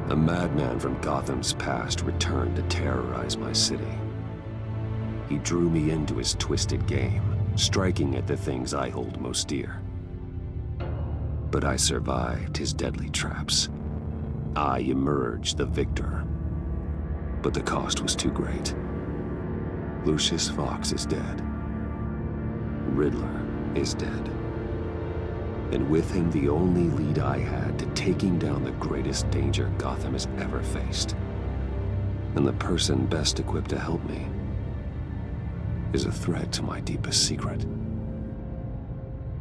A madman from Gotham's past returned to terrorize my city. He drew me into his twisted game, striking at the things I hold most dear. But I survived his deadly traps. I emerged the victor. But the cost was too great. Lucius Fox is dead. Riddler is dead. And with him, the only lead I had to taking down the greatest danger Gotham has ever faced. And the person best equipped to help me is a threat to my deepest secret.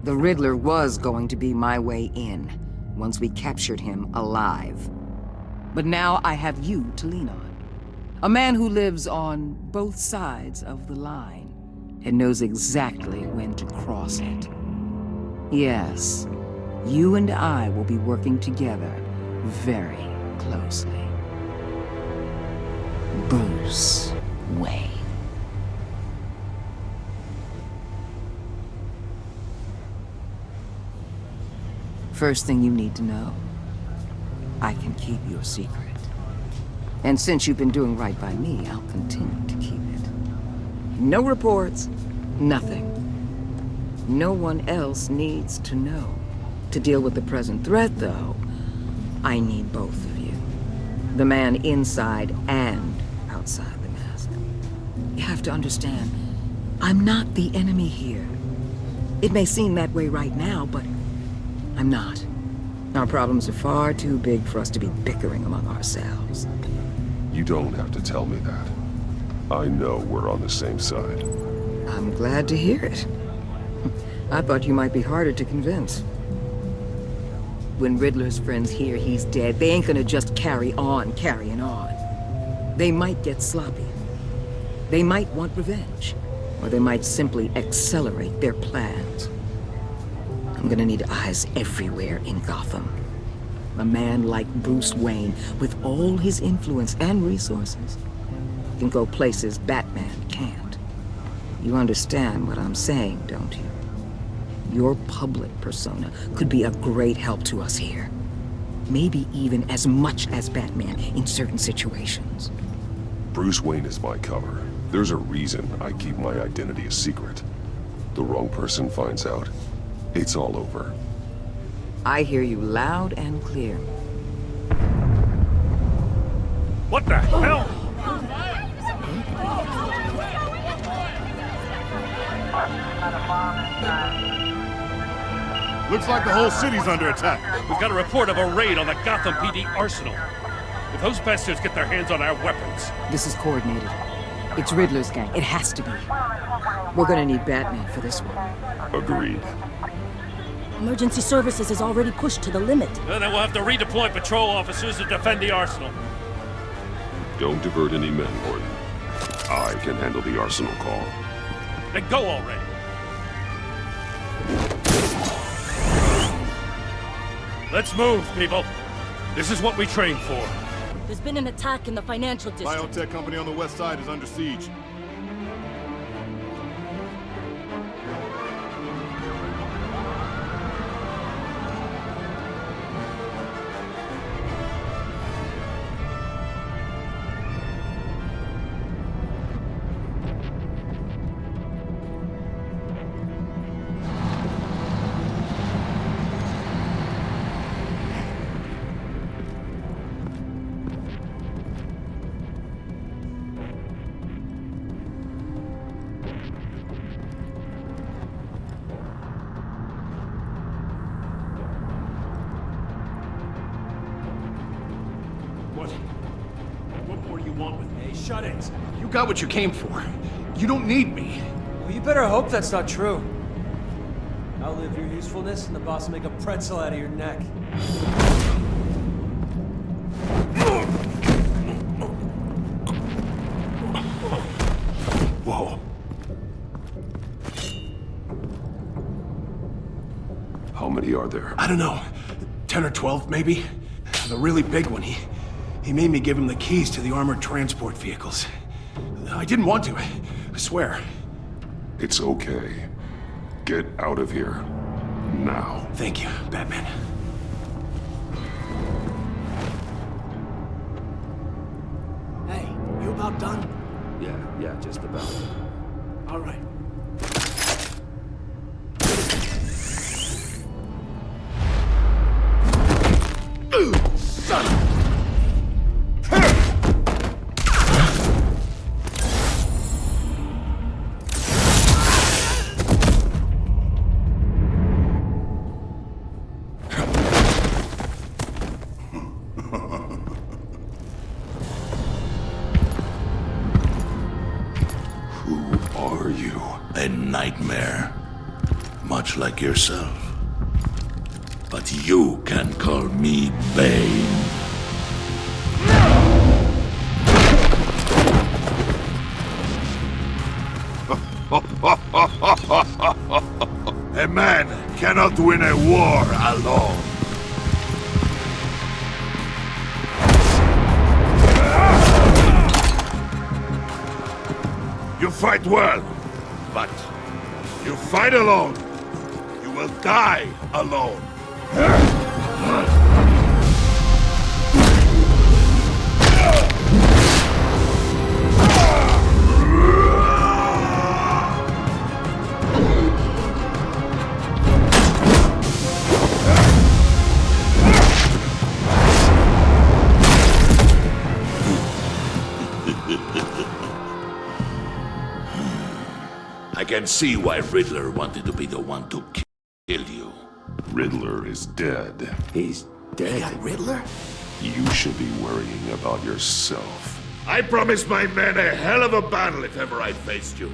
The Riddler was going to be my way in, once we captured him alive. But now I have you to lean on. A man who lives on both sides of the line, and knows exactly when to cross it. Yes, you and I will be working together very closely. Bruce Wayne. First thing you need to know, I can keep your secret. And since you've been doing right by me, I'll continue to keep it. No reports, nothing. No one else needs to know. To deal with the present threat, though, I need both of you. The man inside and outside the mask. You have to understand, I'm not the enemy here. It may seem that way right now, but I'm not. Our problems are far too big for us to be bickering among ourselves. You don't have to tell me that. I know we're on the same side. I'm glad to hear it. I thought you might be harder to convince. When Riddler's friends hear he's dead, they ain't gonna just carry on carrying on. They might get sloppy. They might want revenge. Or they might simply accelerate their plans. I'm gonna need eyes everywhere in Gotham. A man like Bruce Wayne, with all his influence and resources, can go places Batman can't. You understand what I'm saying, don't you? Your public persona could be a great help to us here. Maybe even as much as Batman in certain situations. Bruce Wayne is my cover. There's a reason I keep my identity a secret. The wrong person finds out, it's all over. I hear you loud and clear. What the hell? Looks like the whole city's under attack. We've got a report of a raid on the Gotham PD arsenal. If those bastards get their hands on our weapons... This is coordinated. It's Riddler's gang. It has to be. We're gonna need Batman for this one. Agreed. Emergency services is already pushed to the limit. Then we'll have to redeploy patrol officers to defend the arsenal. Don't divert any men, Gordon. I can handle the arsenal call. Then go already. Let's move, people. This is what we trained for. There's been an attack in the financial district. Biotech company on the west side is under siege. What more do you want with me? Shut it! You got what you came for. You don't need me. Well, you better hope that's not true. Outlive your usefulness, and the boss will make a pretzel out of your neck. Whoa. How many are there? I don't know. 10 or 12, maybe? The really big one, he made me give him the keys to the armored transport vehicles. I didn't want to, I swear. It's okay. Get out of here. Now. Thank you, Batman. just about. All right. Son of... Who are you? A nightmare. Much like yourself. But you can call me Bane. A man cannot win a war alone. You fight well, but you fight alone. You will die alone. I can see why Riddler wanted to be the one to kill you. Riddler is dead. He's dead. Riddler? You should be worrying about yourself. I promised my men a hell of a battle if ever I faced you.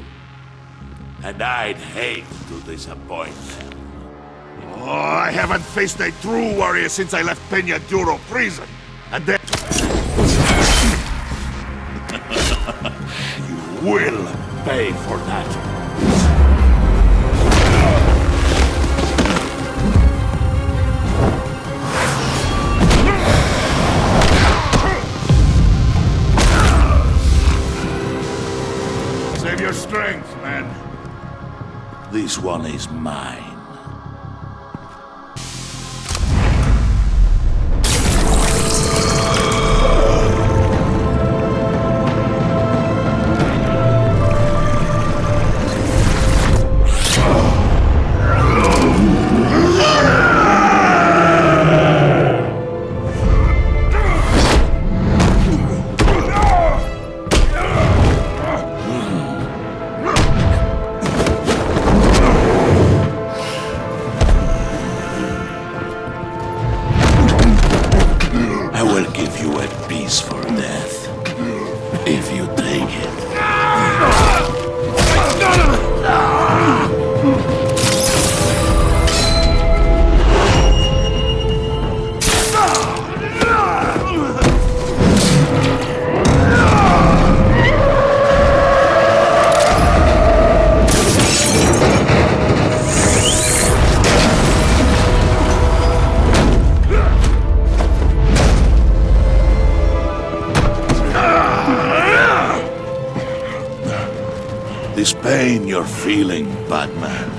And I'd hate to disappoint them. Oh, I haven't faced a true warrior since I left Peña Duro prison. And then... You will pay for that. Save your strength, man. This one is mine. I will give you a piece for death, if you take it. This pain you're feeling, Batman.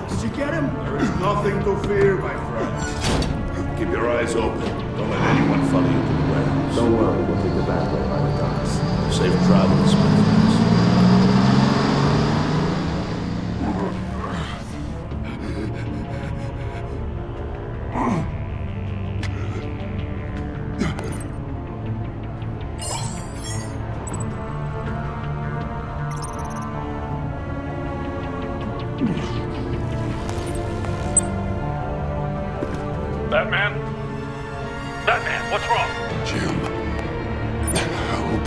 Did you get him? There is nothing to fear, my friend. Keep your eyes open. Don't let anyone follow you to the warehouse. Don't worry, we'll take the back way by the docks. Safe travels, my friends. Batman? Batman, what's wrong? Jim, help.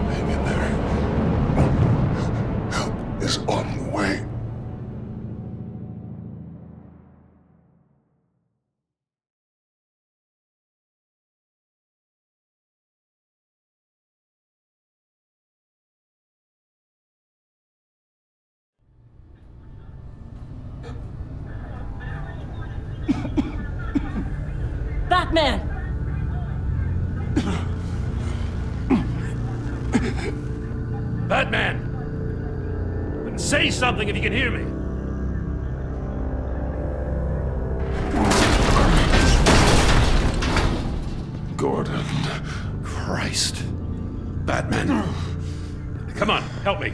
Hang in there. Help is on the way. Batman! Batman! Say something if you can hear me! Gordon. Christ. Batman. Come on, help me.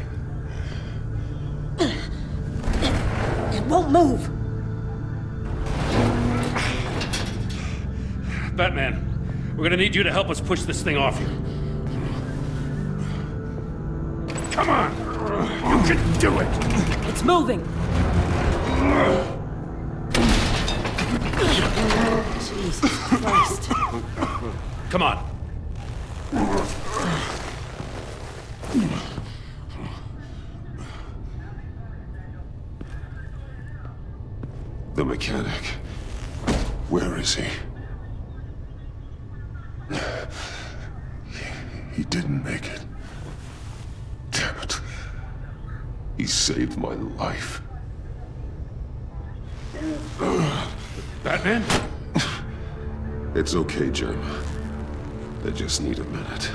It won't move! Batman, we're gonna need you to help us push this thing off you. Come on! You can do it! It's moving! Jesus Christ. Come on. The mechanic. Where is he? He didn't make it. Damn it. He saved my life. Batman? It's okay, Jim. I just need a minute.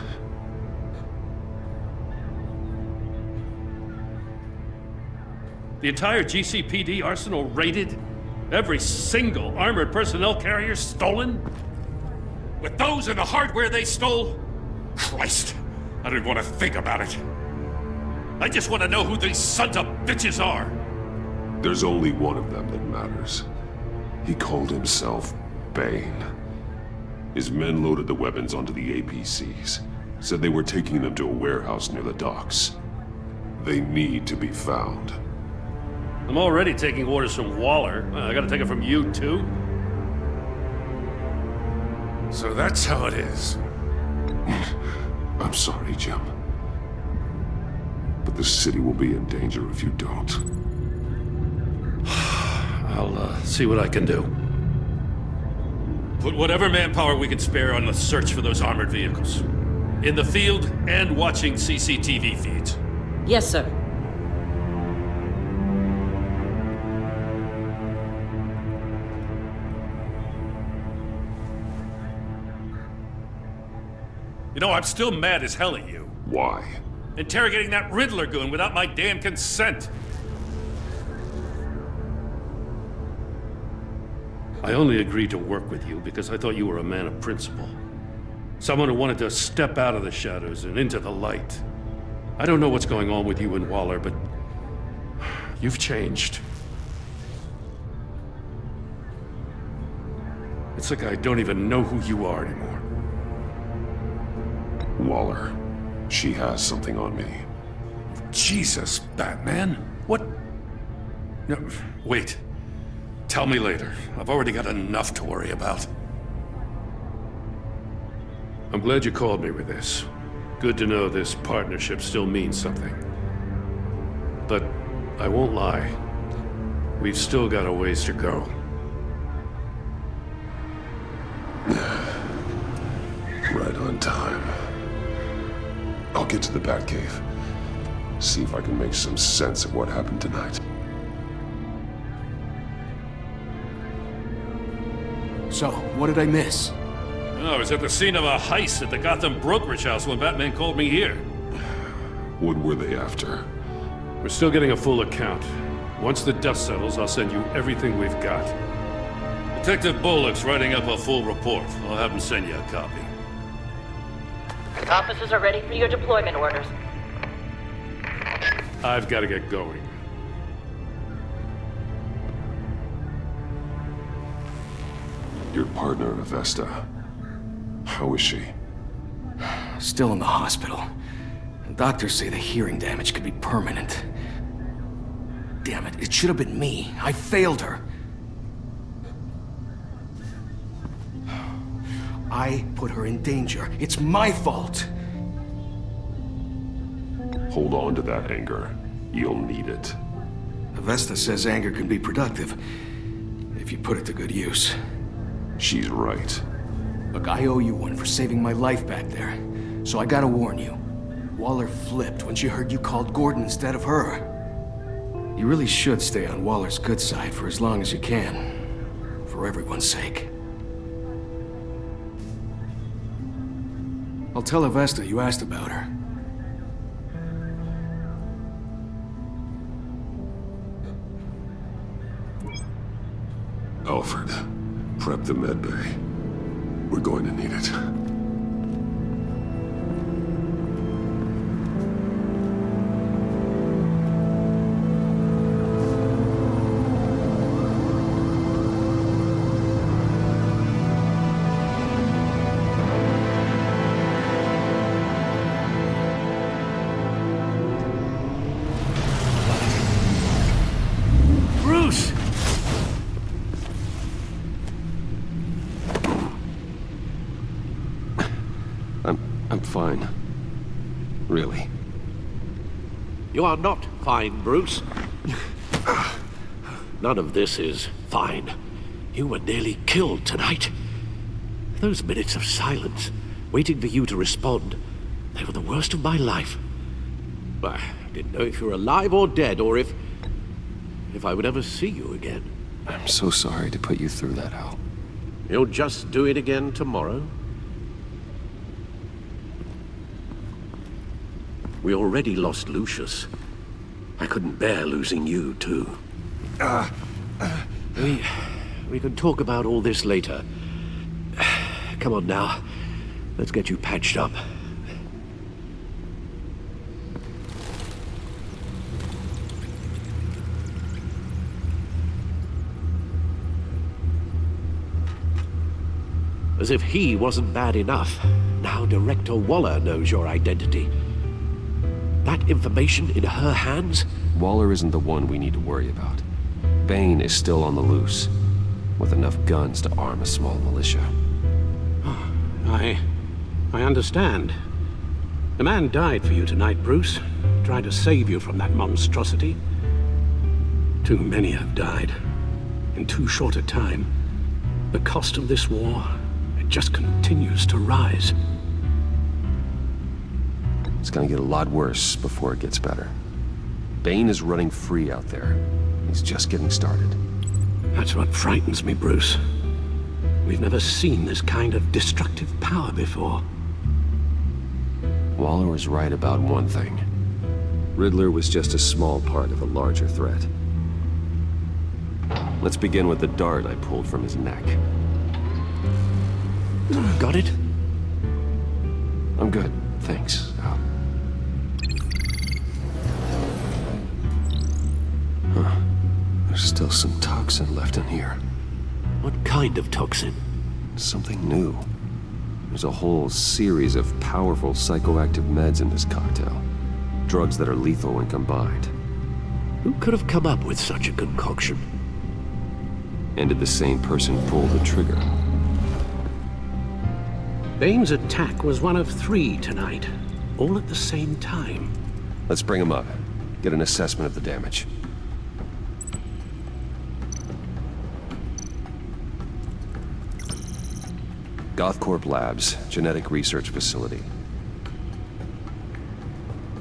The entire GCPD arsenal raided? Every single armored personnel carrier stolen? With those and the hardware they stole? Christ, I don't even want to think about it. I just want to know who these sons of bitches are. There's only one of them that matters. He called himself Bane. His men loaded the weapons onto the APCs, said they were taking them to a warehouse near the docks. They need to be found. I'm already taking orders from Waller. I gotta take it from you, too? So that's how it is. I'm sorry, Jim. But the city will be in danger if you don't. I'll see what I can do. Put whatever manpower we can spare on the search for those armored vehicles. In the field and watching CCTV feeds. Yes, sir. You know, I'm still mad as hell at you. Why? Interrogating that Riddler goon without my damn consent. I only agreed to work with you because I thought you were a man of principle. Someone who wanted to step out of the shadows and into the light. I don't know what's going on with you and Waller, but you've changed. It's like I don't even know who you are anymore. Waller. She has something on me. Jesus, Batman. What? No, wait. Tell me later. I've already got enough to worry about. I'm glad you called me with this. Good to know this partnership still means something. But I won't lie. We've still got a ways to go. Right on time. I'll get to the Batcave. See if I can make some sense of what happened tonight. So, what did I miss? I was at the scene of a heist at the Gotham brokerage house when Batman called me here. What were they after? We're still getting a full account. Once the dust settles, I'll send you everything we've got. Detective Bullock's writing up a full report. I'll have him send you a copy. Officers are ready for your deployment orders. I've got to get going. Your partner, Avesta. How is she? Still in the hospital. Doctors say the hearing damage could be permanent. Damn it, it should have been me. I failed her. I put her in danger. It's my fault. Hold on to that anger. You'll need it. Avesta says anger can be productive, if you put it to good use. She's right. Look, I owe you one for saving my life back there. So I gotta warn you. Waller flipped when she heard you called Gordon instead of her. You really should stay on Waller's good side for as long as you can. For everyone's sake. I'll tell Avesta you asked about her. Alfred, prep the medbay. We're going to need it. Bruce! I'm fine. Really. You are not fine, Bruce. None of this is fine. You were nearly killed tonight. Those minutes of silence, waiting for you to respond, they were the worst of my life. I didn't know if you were alive or dead, or if I would ever see you again. I'm so sorry to put you through that, Al. You'll just do it again tomorrow? We already lost Lucius. I couldn't bear losing you, too. We can talk about all this later. Come on now. Let's get you patched up. As if he wasn't bad enough, now Director Waller knows your identity. That information in her hands? Waller isn't the one we need to worry about. Bane is still on the loose, with enough guns to arm a small militia. I understand. The man died for you tonight, Bruce. Tried to save you from that monstrosity. Too many have died. In too short a time. The cost of this war, it just continues to rise. It's gonna get a lot worse before it gets better. Bane is running free out there. He's just getting started. That's what frightens me, Bruce. We've never seen this kind of destructive power before. Waller was right about one thing. Riddler was just a small part of a larger threat. Let's begin with the dart I pulled from his neck. Got it? I'm good, thanks, Al. Huh. There's still some toxin left in here. What kind of toxin? Something new. There's a whole series of powerful psychoactive meds in this cocktail. Drugs that are lethal when combined. Who could have come up with such a concoction? And did the same person pull the trigger? Bane's attack was one of 3 tonight, all at the same time. Let's bring him up. Get an assessment of the damage. Gothcorp Labs, genetic research facility.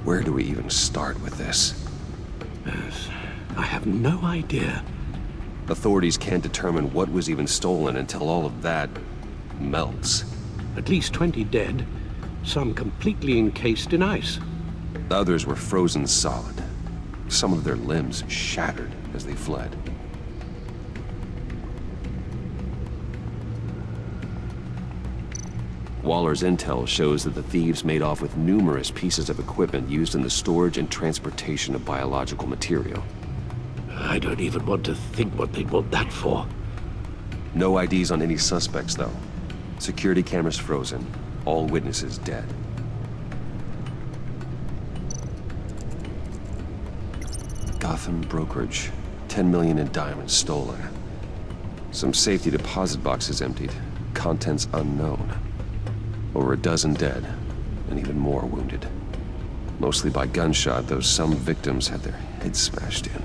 Where do we even start with this? Yes, I have no idea. Authorities can't determine what was even stolen until all of that melts. At least 20 dead, some completely encased in ice. Others were frozen solid. Some of their limbs shattered as they fled. Waller's intel shows that the thieves made off with numerous pieces of equipment used in the storage and transportation of biological material. I don't even want to think what they'd want that for. No IDs on any suspects, though. Security cameras frozen. All witnesses dead. Gotham brokerage. 10 million in diamonds stolen. Some safety deposit boxes emptied. Contents unknown. Over a dozen dead, and even more wounded. Mostly by gunshot, though some victims had their heads smashed in.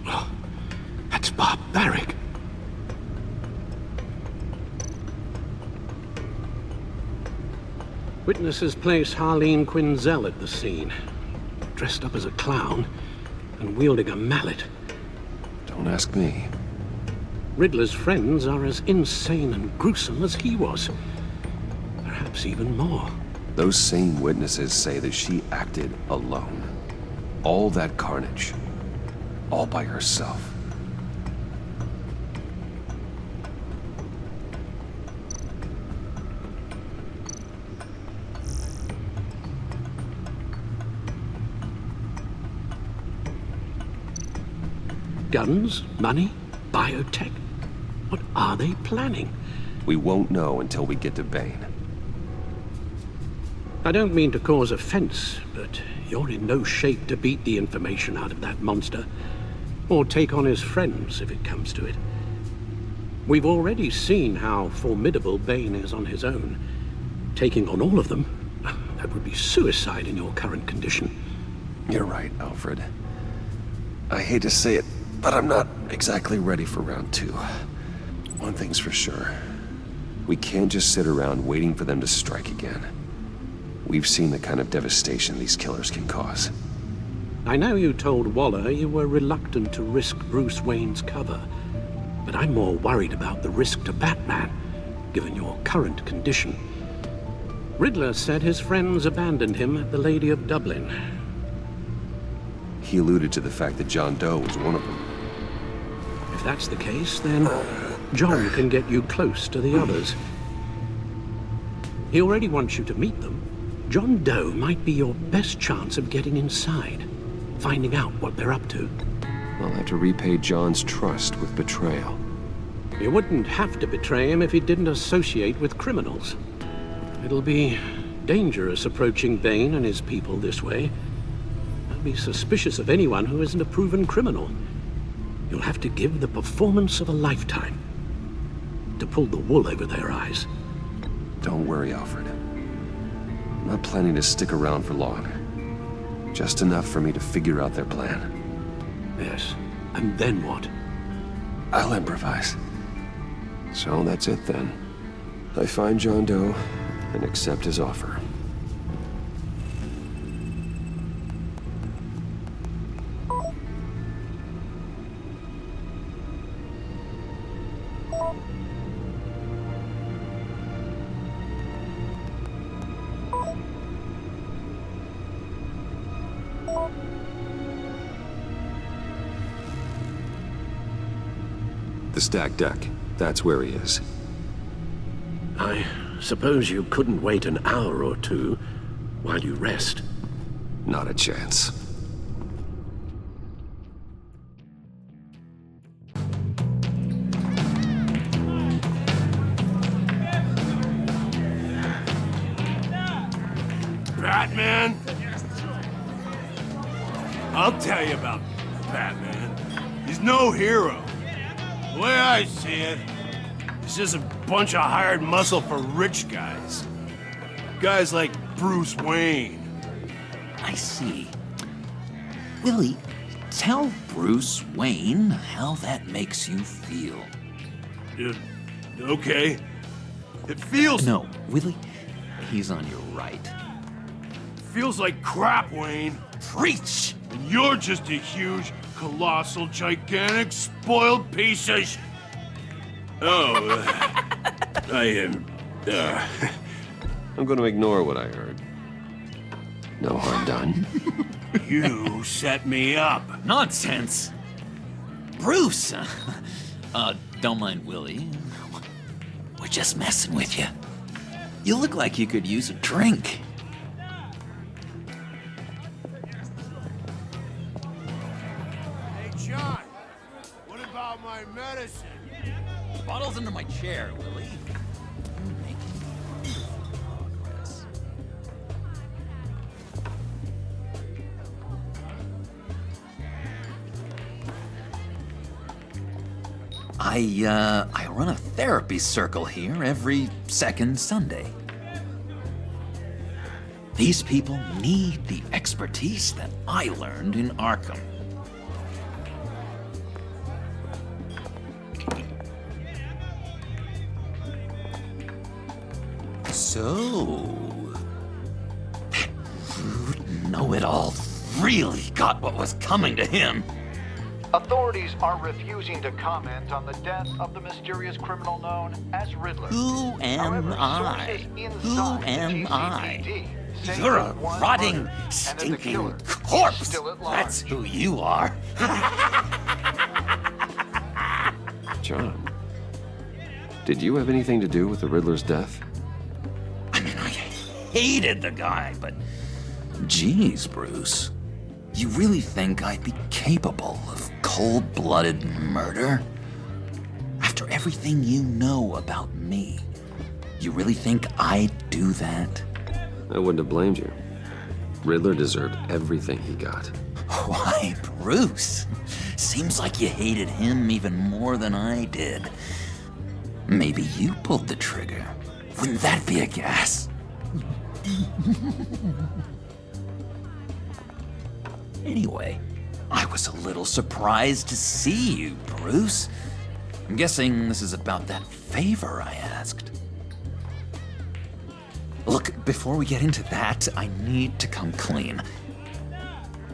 Oh, that's barbaric. Witnesses place Harleen Quinzel at the scene, dressed up as a clown and wielding a mallet. Don't ask me. Riddler's friends are as insane and gruesome as he was. Perhaps even more. Those same witnesses say that she acted alone. All that carnage, all by herself. Guns, money, biotech? What are they planning? We won't know until we get to Bane. I don't mean to cause offense, but you're in no shape to beat the information out of that monster, or take on his friends if it comes to it. We've already seen how formidable Bane is on his own. Taking on all of them, that would be suicide in your current condition. You're right, Alfred. I hate to say it, but I'm not exactly ready for round 2. One thing's for sure. We can't just sit around waiting for them to strike again. We've seen the kind of devastation these killers can cause. I know you told Waller you were reluctant to risk Bruce Wayne's cover, but I'm more worried about the risk to Batman, given your current condition. Riddler said his friends abandoned him at the Lady of Dublin. He alluded to the fact that John Doe was one of them. If that's the case, then John can get you close to the others. He already wants you to meet them. John Doe might be your best chance of getting inside, finding out what they're up to. I'll have to repay John's trust with betrayal. You wouldn't have to betray him if he didn't associate with criminals. It'll be dangerous approaching Bane and his people this way. They'll be suspicious of anyone who isn't a proven criminal. You'll have to give the performance of a lifetime to pull the wool over their eyes. Don't worry, Alfred. I'm not planning to stick around for long. Just enough for me to figure out their plan. Yes, and then what? I'll improvise. So that's it then. I find John Doe and accept his offer. The stacked deck. That's where he is. I suppose you couldn't wait an hour or two while you rest. Not a chance. Batman? I'll tell you about Batman. He's no hero. The way I see it, he's just a bunch of hired muscle for rich guys. Guys like Bruce Wayne. I see. Willie, tell Bruce Wayne how that makes you feel. Okay. It feels... No, Willie, he's on your right. Feels like crap, Wayne. Preach! And you're just a huge, colossal, gigantic, spoiled piece of I am... I'm gonna ignore what I heard. No harm done. You set me up. Nonsense! Bruce! Don't mind Willie. We're just messing with you. You look like you could use a drink. Hey, John. What about my medicine? Bottle's under my chair, Willie. You're making progress. I run a therapy circle here every second Sunday. These people need the expertise that I learned in Arkham. So, Know-it-all really got what was coming to him. Authorities are refusing to comment on the death of the mysterious criminal known as Riddler. Who am I? Who am I? You're a rotting, stinking corpse. That's who you are. John, did you have anything to do with the Riddler's death? I mean, I hated the guy, but geez, Bruce. You really think I'd be capable of cold-blooded murder? After everything you know about me, you really think I'd do that? I wouldn't have blamed you. Riddler deserved everything he got. Why, Bruce? Seems like you hated him even more than I did. Maybe you pulled the trigger. Wouldn't that be a gas? Anyway, I was a little surprised to see you, Bruce. I'm guessing this is about that favor I asked. Look, before we get into that, I need to come clean.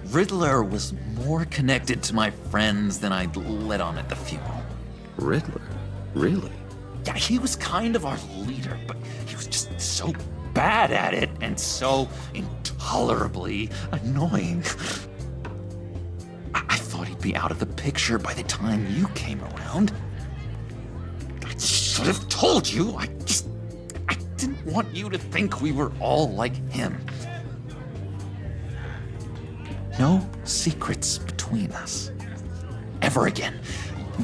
Riddler was more connected to my friends than I'd let on at the funeral. Riddler? Really? Yeah, he was kind of our leader, but he was just so bad at it and so intolerably annoying. I thought he'd be out of the picture by the time you came around. I should have told you. I didn't want you to think we were all like him. No secrets between us. Ever again.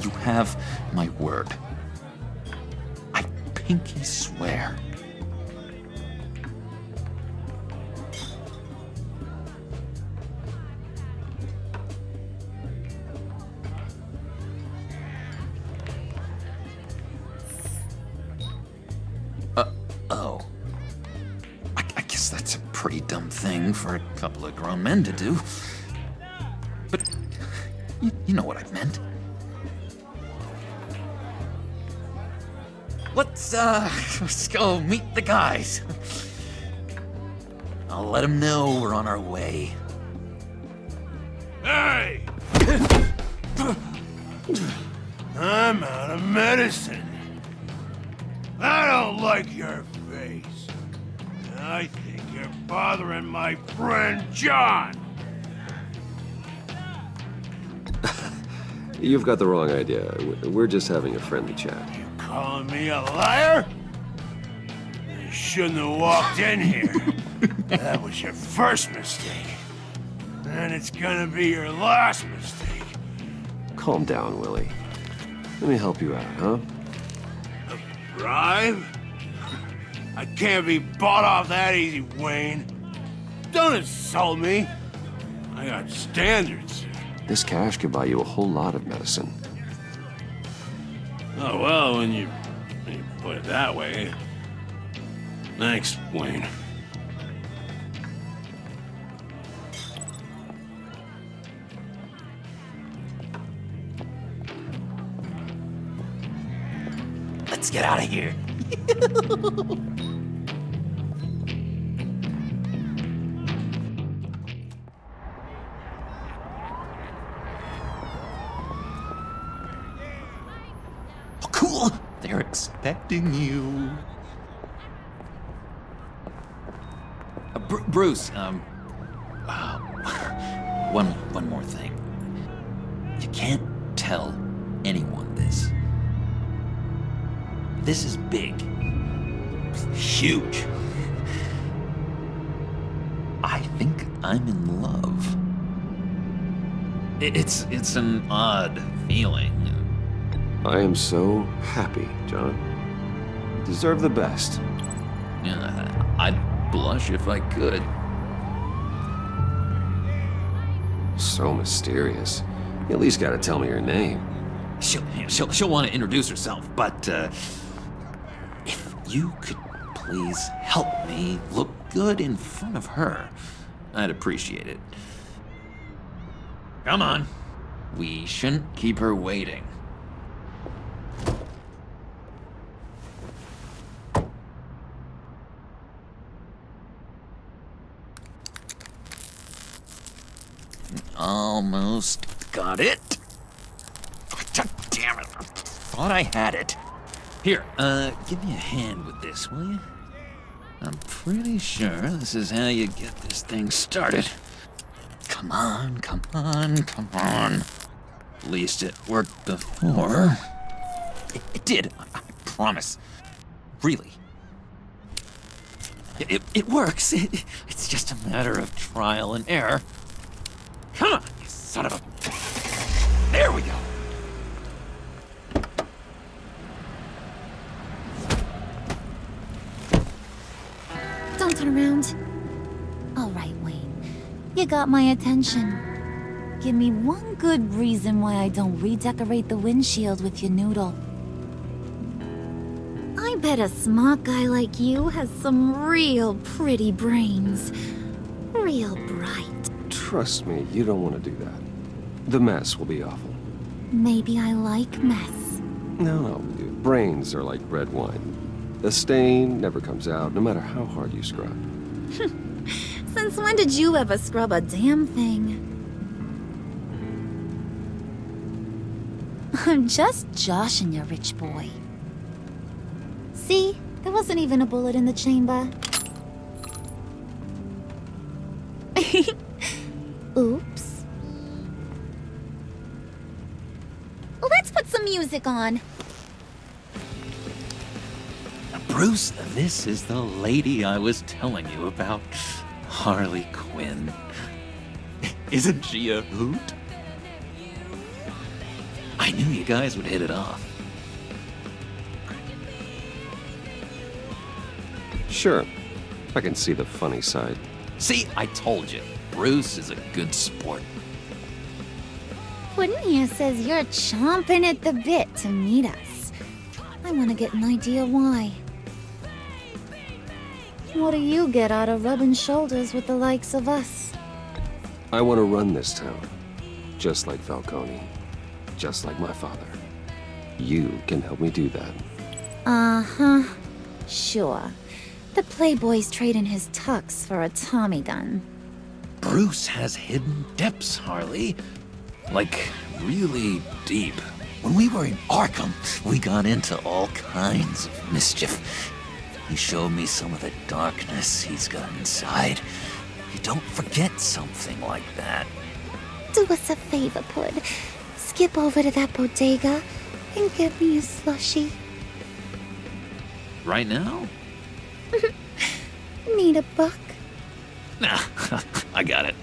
You have my word. I pinky swear. Oh. I guess that's a pretty dumb thing for a couple of grown men to do. But you know what I meant. Let's go meet the guys. I'll let them know we're on our way. Hey! I'm out of medicine. I don't like your face. I think you're bothering my friend John. You've got the wrong idea. We're just having a friendly chat. You calling me a liar? You shouldn't have walked in here. That was your first mistake. And it's gonna be your last mistake. Calm down, Willie. Let me help you out, huh? A bribe? I can't be bought off that easy, Wayne. Don't insult me. I got standards. This cash could buy you a whole lot of medicine. Oh, well, when you put it that way. Thanks, Wayne. Let's get out of here. Oh, cool. They're expecting you. Bruce, one more thing. You can't tell anyone this. This is big. Huge. I think I'm in love. It's an odd feeling. I am so happy, John. You deserve the best. Yeah, I'd blush if I could. So mysterious. You at least gotta tell me your name. She'll want to introduce herself, but if you could please help me look good in front of her, I'd appreciate it. Come on. We shouldn't keep her waiting. Almost got it. thought I had it. Here, give me a hand with this, will you? I'm pretty sure this is how you get this thing started. Come on, come on, come on. At least it worked before. It did, I promise. Really. It works. It's just a matter of trial and error. Come on, you son of a... There we go. Don't turn around. All right, Wayne. You got my attention. Give me one good reason why I don't redecorate the windshield with your noodle. I bet a smart guy like you has some real pretty brains. Real bright. Trust me, you don't want to do that. The mess will be awful. Maybe I like mess. No, brains are like red wine. The stain never comes out, no matter how hard you scrub. Since when did you ever scrub a damn thing? I'm just joshing you, rich boy. See? There wasn't even a bullet in the chamber. Oops. Let's put some music on. Bruce, this is the lady I was telling you about. Harley Quinn. Isn't she a hoot? I knew you guys would hit it off. Sure. I can see the funny side. See, I told you. Bruce is a good sport. Puddin' here says you're chomping at the bit to meet us. I want to get an idea why. What do you get out of rubbing shoulders with the likes of us? I want to run this town. Just like Falcone. Just like my father. You can help me do that. Uh-huh. Sure. The Playboy's trading his tux for a Tommy gun. Bruce has hidden depths, Harley. Like, really deep. When we were in Arkham, we got into all kinds of mischief. He showed me some of the darkness he's got inside. You don't forget something like that. Do us a favor, Pud. Skip over to that bodega and get me a slushie. Right now? Need a buck? Nah, I got it.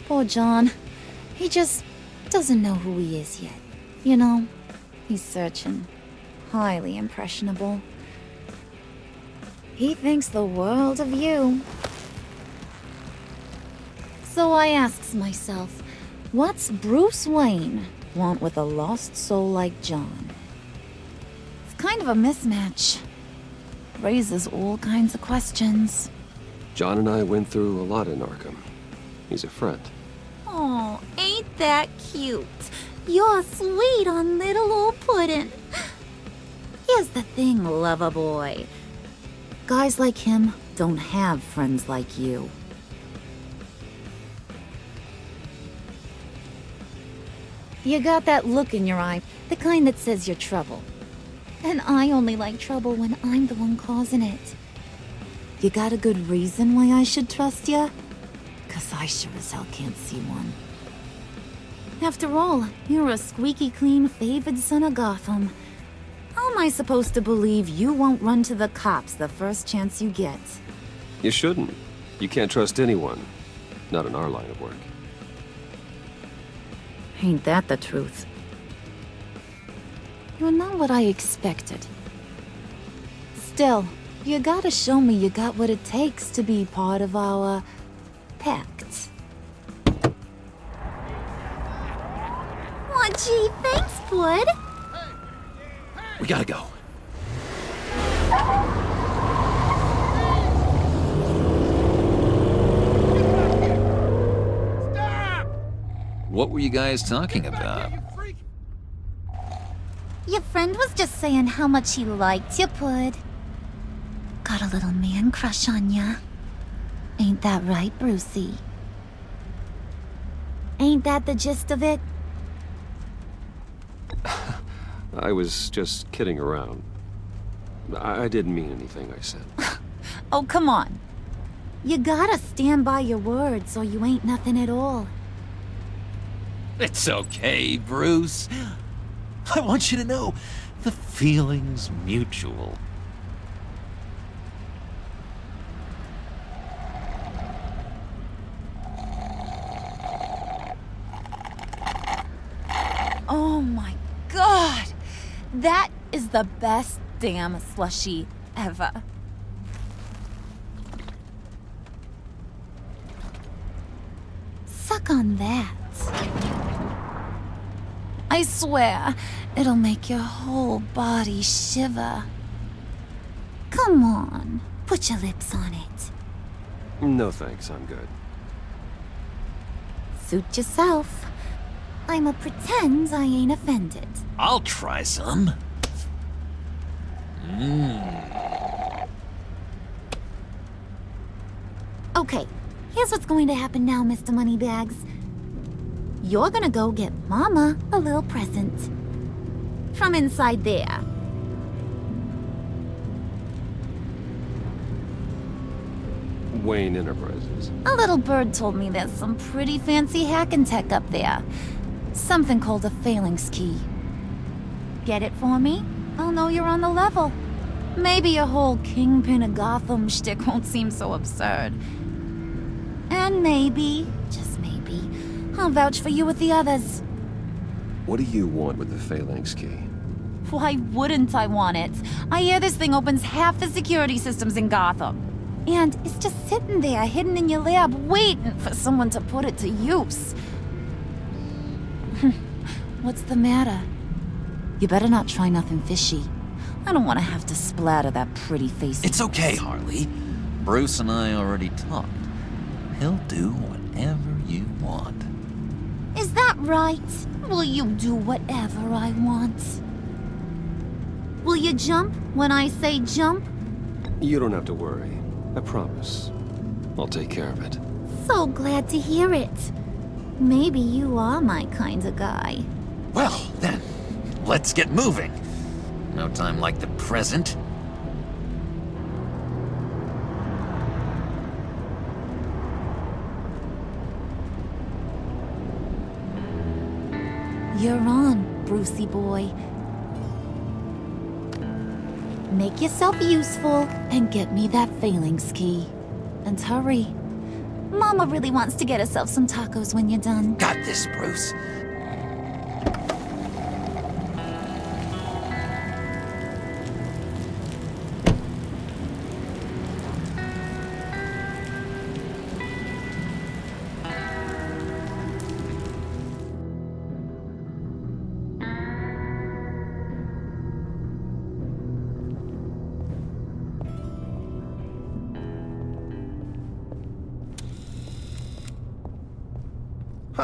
Poor John. He just doesn't know who he is yet. You know, he's searching. Highly impressionable. He thinks the world of you. So I asks myself, what's Bruce Wayne want with a lost soul like John? It's kind of a mismatch. Raises all kinds of questions. John and I went through a lot in Arkham. He's a friend. Oh, ain't that cute? You're sweet on little old Puddin'. Here's the thing, lover boy. Guys like him don't have friends like you. You got that look in your eye, the kind that says you're trouble. And I only like trouble when I'm the one causing it. You got a good reason why I should trust you? 'Cause I sure as hell can't see one. After all, you're a squeaky clean favored son of Gotham. How am I supposed to believe you won't run to the cops the first chance you get? You shouldn't. You can't trust anyone. Not in our line of work. Ain't that the truth? You're not what I expected. Still, you gotta show me you got what it takes to be part of our Pact. Aw, gee, thanks, Bud. We gotta go. What were you guys talking about? Your friend was just saying how much he liked you, Bud. Got a little man crush on ya. Ain't that right, Brucey? Ain't that the gist of it? I was just kidding around. I didn't mean anything I said. Oh, come on. You gotta stand by your words or you ain't nothing at all. It's okay, Bruce. I want you to know the feeling's mutual. Oh my god! That is the best damn slushie ever. Suck on that. I swear, it'll make your whole body shiver. Come on, put your lips on it. No thanks, I'm good. Suit yourself. I'ma pretend I ain't offended. I'll try some. Okay, here's what's going to happen now, Mr. Moneybags. You're gonna go get Mama a little present. From inside there. Wayne Enterprises. A little bird told me there's some pretty fancy hacking tech up there. Something called a phalanx key. Get it for me? I'll know you're on the level. Maybe your whole Kingpin of Gotham shtick won't seem so absurd. And maybe, just maybe, I'll vouch for you with the others. What do you want with the phalanx key? Why wouldn't I want it? I hear this thing opens half the security systems in Gotham. And it's just sitting there, hidden in your lab, waiting for someone to put it to use. What's the matter? You better not try nothing fishy. I don't want to have to splatter that pretty face. It's okay, Harley. Bruce and I already talked. He'll do whatever you want. Is that right? Will you do whatever I want? Will you jump when I say jump? You don't have to worry. I promise. I'll take care of it. So glad to hear it. Maybe you are my kind of guy. Well, then, let's get moving. No time like the present. You're on, Brucey boy. Make yourself useful and get me that phalanx key. And hurry. Mama really wants to get herself some tacos when you're done. Got this, Bruce.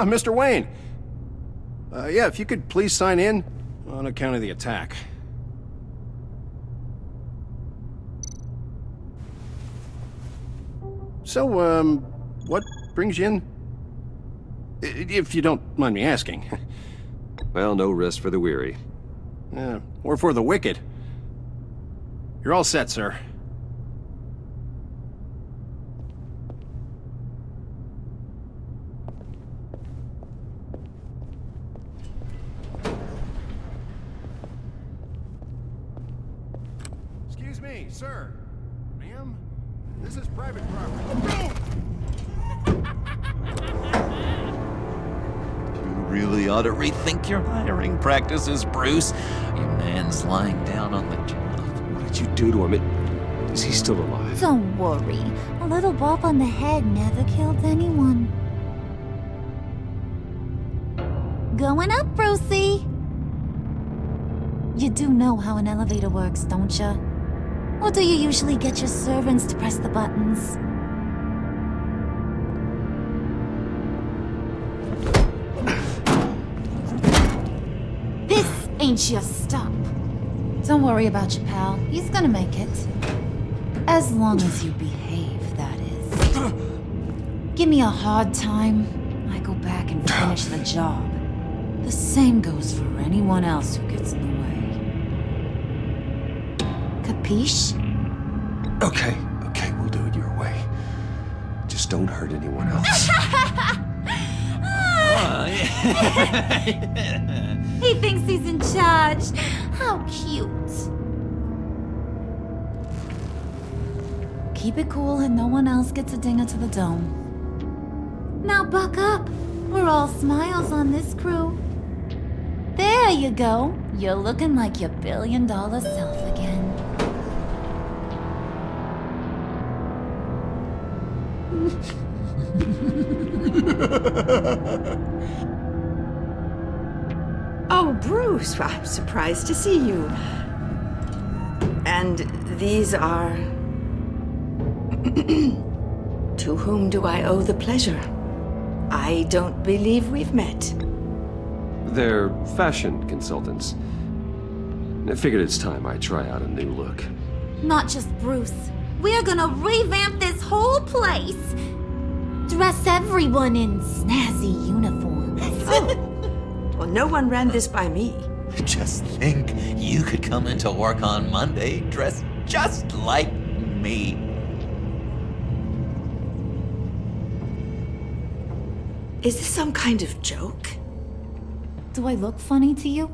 Mr. Wayne. Yeah, if you could please sign in on account of the attack. So, what brings you in? If you don't mind me asking. Well, no rest for the weary. Or for the wicked. You're all set, sir. Excuse me, sir. Ma'am, this is private property. You really ought to rethink your hiring practices, Bruce. Your man's lying down on the job. What did you do to him? Is he still alive? Don't worry. A little bump on the head never killed anyone. Going up, Brucey! You do know how an elevator works, don't you? Or do you usually get your servants to press the buttons? This ain't your stop. Don't worry about your pal. He's gonna make it. As long as you behave, that is. Give me a hard time, I go back and finish the job. The same goes for anyone else who gets in the way. Capiche? Okay, we'll do it your way. Just don't hurt anyone else. He thinks he's in charge. How cute. Keep it cool and no one else gets a dinger to the dome. Now buck up. We're all smiles on this crew. There you go. You're looking like your billion-dollar self again. Oh, Bruce, I'm surprised to see you. And these are... To whom do I owe the pleasure? I don't believe we've met. They're fashion consultants. I figured it's time I try out a new look. Not just Bruce. We're gonna revamp this whole place. Dress everyone in snazzy uniforms. Oh. Well, no one ran this by me. Just think, you could come into work on Monday dressed just like me. Is this some kind of joke? Do I look funny to you?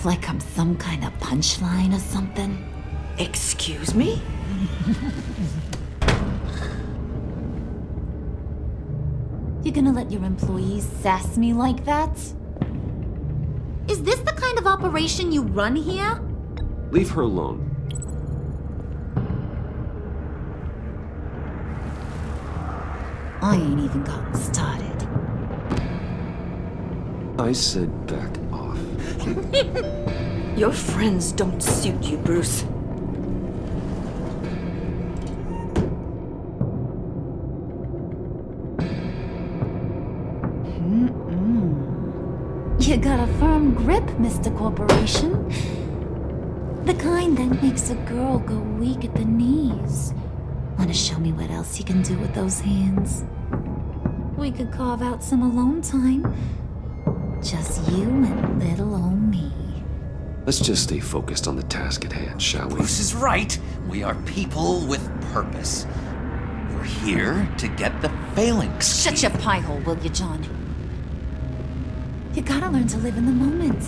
Like I'm some kind of punchline or something? Excuse me? You gonna let your employees sass me like that? Is this the kind of operation you run here? Leave her alone. I ain't even gotten started. I said back off. Your friends don't suit you, Bruce. You got a firm grip, Mr. Corporation. The kind that makes a girl go weak at the knees. Wanna show me what else you can do with those hands? We could carve out some alone time. Just you and little old me. Let's just stay focused on the task at hand, shall we? Bruce is right. We are people with purpose. We're here to get the phalanx. Shut your pie hole, will you, John? You gotta learn to live in the moment.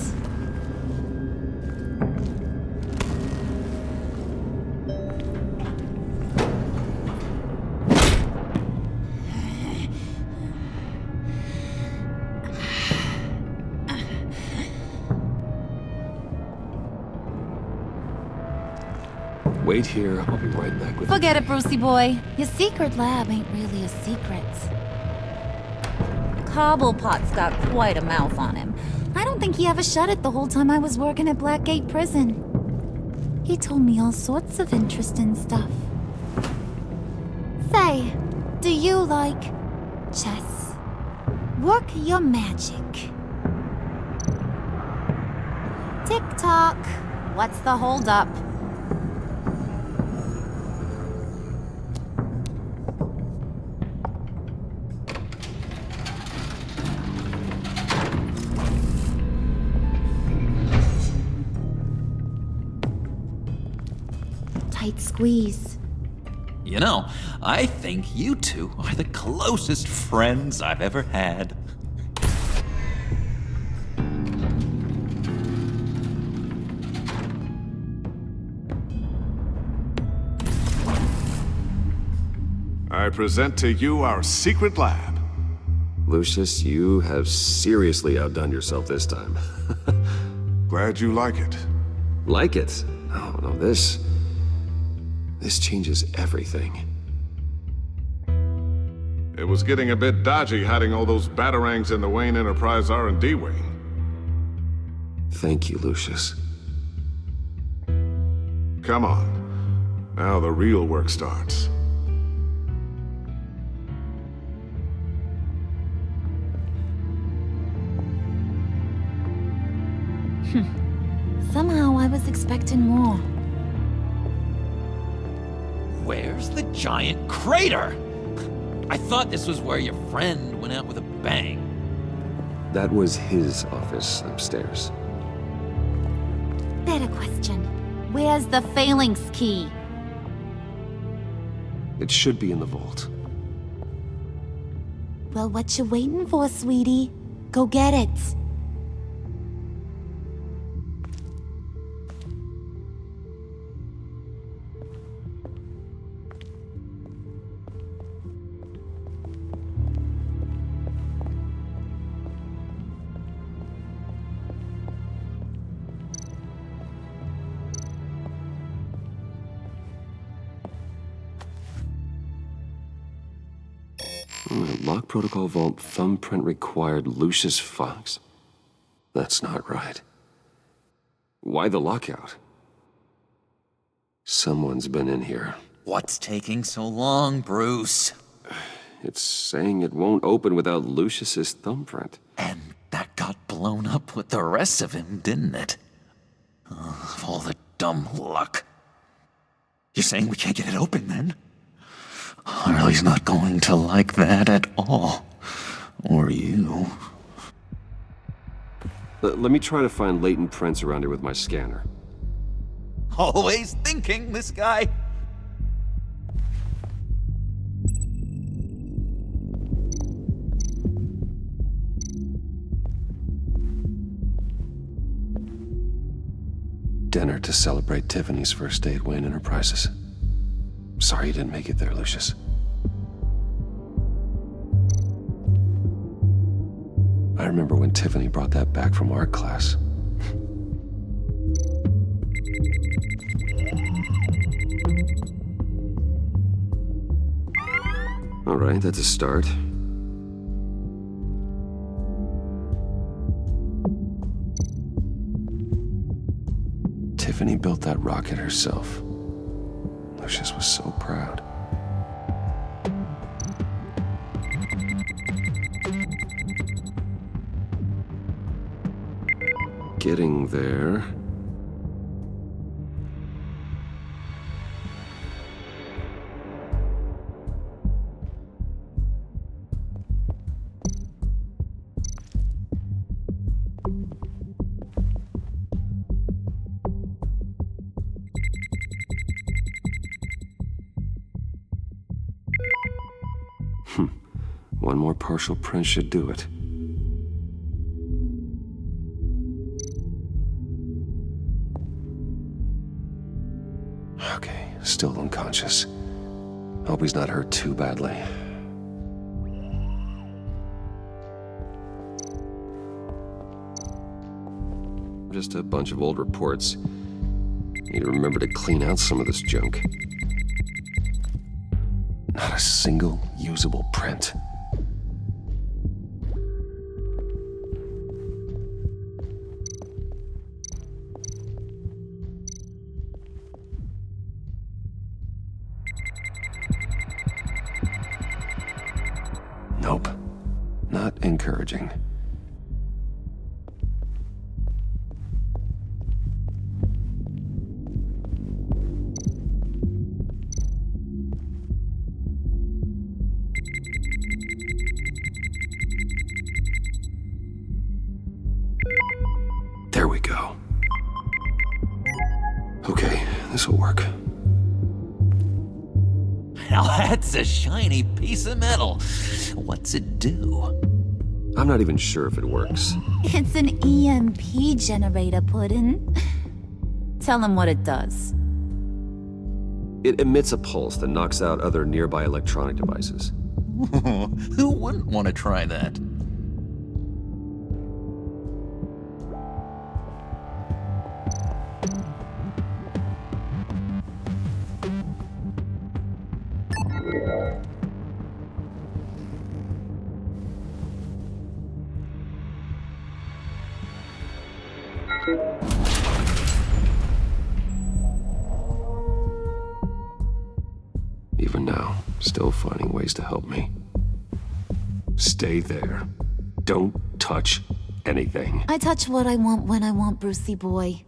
Wait here, I'll be right back with you. Forget it, Brucey boy. Your secret lab ain't really a secret. Cobblepot's got quite a mouth on him. I don't think he ever shut it the whole time I was working at Blackgate Prison. He told me all sorts of interesting stuff. Say, do you like chess? Work your magic. Tick-tock. What's the holdup? Tight squeeze. You know, I think you two are the closest friends I've ever had. I present to you our secret lab. Lucius, you have seriously outdone yourself this time. Glad you like it. Like it? No, this changes everything. It was getting a bit dodgy hiding all those batarangs in the Wayne Enterprise R&D wing. Thank you, Lucius. Come on. Now the real work starts. Somehow I was expecting more. where's the giant crater? I thought this was where your friend went out with a bang. That was his office upstairs. Better question. Where's the phalanx key? It should be in the vault. Well, what you waiting for, sweetie? Go get it. Lock protocol vault thumbprint required Lucius Fox? That's not right. Why the lockout? Someone's been in here. What's taking so long, Bruce? It's saying it won't open without Lucius's thumbprint. And that got blown up with the rest of him, didn't it? Oh, all the dumb luck. You're saying we can't get it open, then? Harley's not going to like that at all. Or you. Let me try to find latent prints around here with my scanner. Always thinking, this guy. Dinner to celebrate Tiffany's first day at Wayne Enterprises. Sorry you didn't make it there, Lucius. I remember when Tiffany brought that back from art class. All right, that's a start. Tiffany built that rocket herself. Lucius was so proud. Getting there. One more partial print should do it. Okay, still unconscious. Hope he's not hurt too badly. Just a bunch of old reports. Need to remember to clean out some of this junk. Not a single usable print. Nope. Not encouraging. There we go. Okay, this will work. Now that's a shiny piece of metal. What's it do? I'm not even sure if it works. It's an EMP generator, Puddin'. Tell him what it does. It emits a pulse that knocks out other nearby electronic devices. Who wouldn't want to try that? Even now, still finding ways to help me. Stay there. Don't touch anything. I touch what I want when I want, Brucey boy.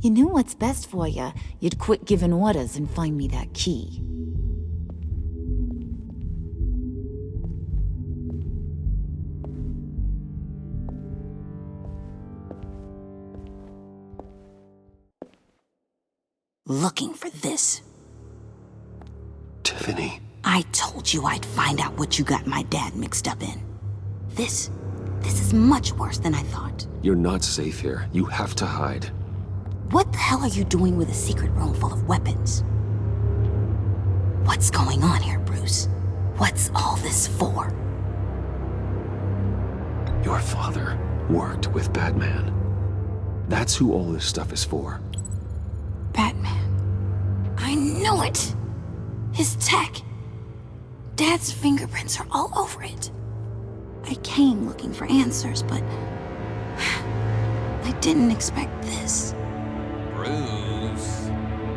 You knew what's best for you. You'd quit giving orders and find me that key. looking for this. Tiffany. I told you I'd find out what you got my dad mixed up in. This is much worse than I thought. You're not safe here. You have to hide. What the hell are you doing with a secret room full of weapons? What's going on here, Bruce? What's all this for? Your father worked with Batman. That's who all this stuff is for. Batman. I knew it! His tech. Dad's fingerprints are all over it. I came looking for answers, but I didn't expect this. Bruce.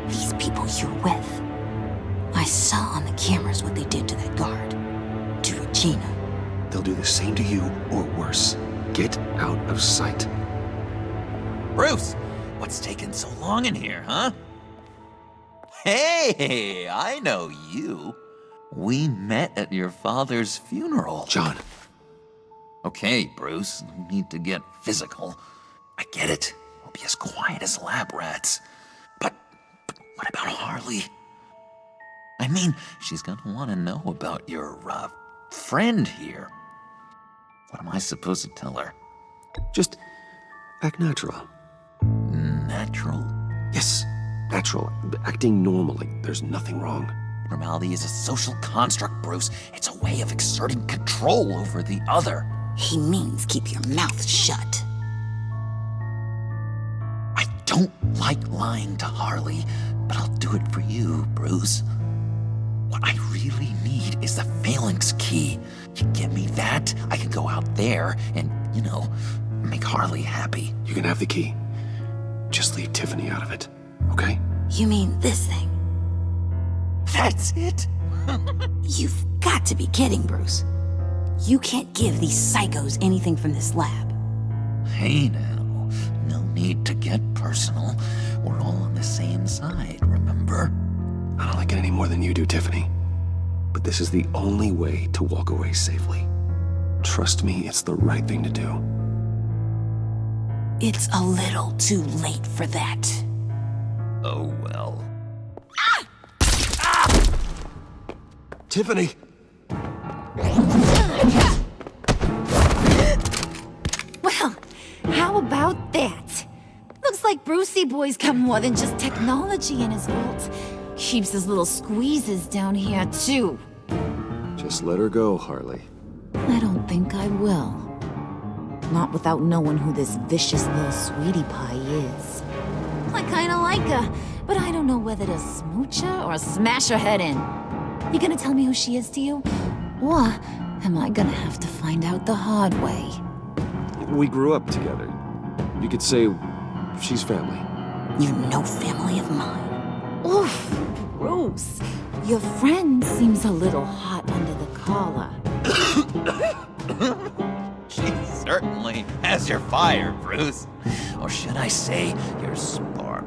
These people you're with. I saw on the cameras what they did to that guard. To Regina. They'll do the same to you, or worse. Get out of sight. Bruce, what's taking so long in here, huh? Hey, I know you. We met at your father's funeral. John. Okay, Bruce, no need to get physical. I get it. We'll be as quiet as lab rats. But what about Harley? I mean, she's gonna want to know about your, friend here. What am I supposed to tell her? Just act natural. Natural? Yes, natural. Acting normally. There's nothing wrong. Normality is a social construct, Bruce. It's a way of exerting control over the other. He means keep your mouth shut. I don't like lying to Harley, but I'll do it for you, Bruce. What I really need is the phalanx key. You give me that, I can go out there and, make Harley happy. You can have the key. Just leave Tiffany out of it, okay? You mean this thing? That's it? You've got to be kidding, Bruce. You can't give these psychos anything from this lab. Hey now, no need to get personal. We're all on the same side, remember? I don't like it any more than you do, Tiffany. But this is the only way to walk away safely. Trust me, it's the right thing to do. It's a little too late for that. Oh well. Tiffany! Well, how about that? Looks like Brucey Boy's got more than just technology in his vault. Keeps his little squeezes down here, too. Just let her go, Harley. I don't think I will. Not without knowing who this vicious little sweetie pie is. I kinda like her, but I don't know whether to smooch her or smash her head in. You gonna tell me who she is to you? Or am I gonna have to find out the hard way? We grew up together. You could say she's family. You're no family of mine. Oof, gross. Your friend seems a little hot under the collar. She certainly has your fire, Bruce. Or should I say, your spark.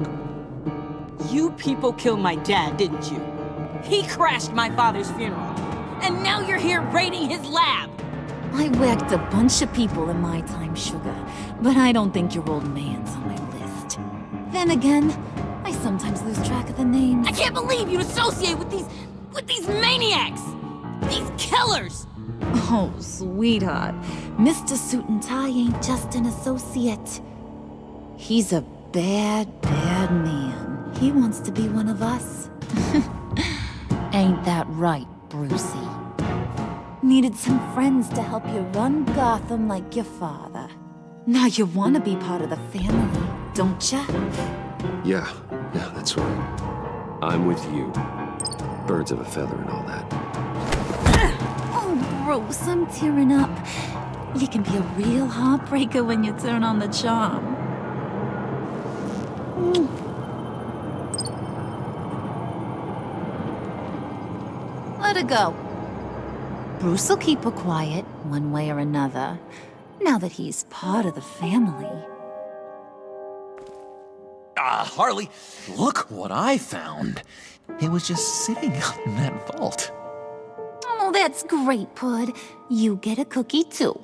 You people killed my dad, didn't you? He crashed my father's funeral. And now you're here raiding his lab! I whacked a bunch of people in my time, Sugar, but I don't think your old man's on my list. Then again, I sometimes lose track of the names. I can't believe you'd associate with these maniacs! These killers! Oh, sweetheart. Mr. Suit and Tie ain't just an associate. He's a bad, bad man. He wants to be one of us. Ain't that right, Brucey? Needed some friends to help you run Gotham like your father. Now you want to be part of the family, don't ya? Yeah, that's right. I'm with you. Birds of a feather and all that. Oh, Bruce, I'm tearing up. You can be a real heartbreaker when you turn on the charm. Let her go. Bruce will keep her quiet, one way or another, now that he's part of the family. Harley, look what I found. It was just sitting out in that vault. Oh, that's great, Pud. You get a cookie, too.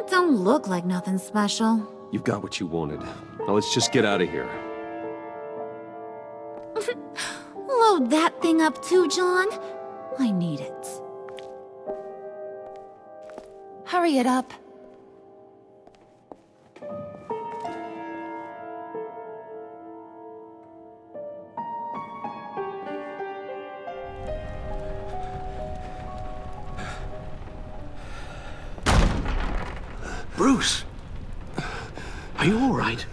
That don't look like nothing special. You've got what you wanted. Now let's just get out of here. Load that thing up too, John. I need it. Hurry it up. Bruce! Are you all right?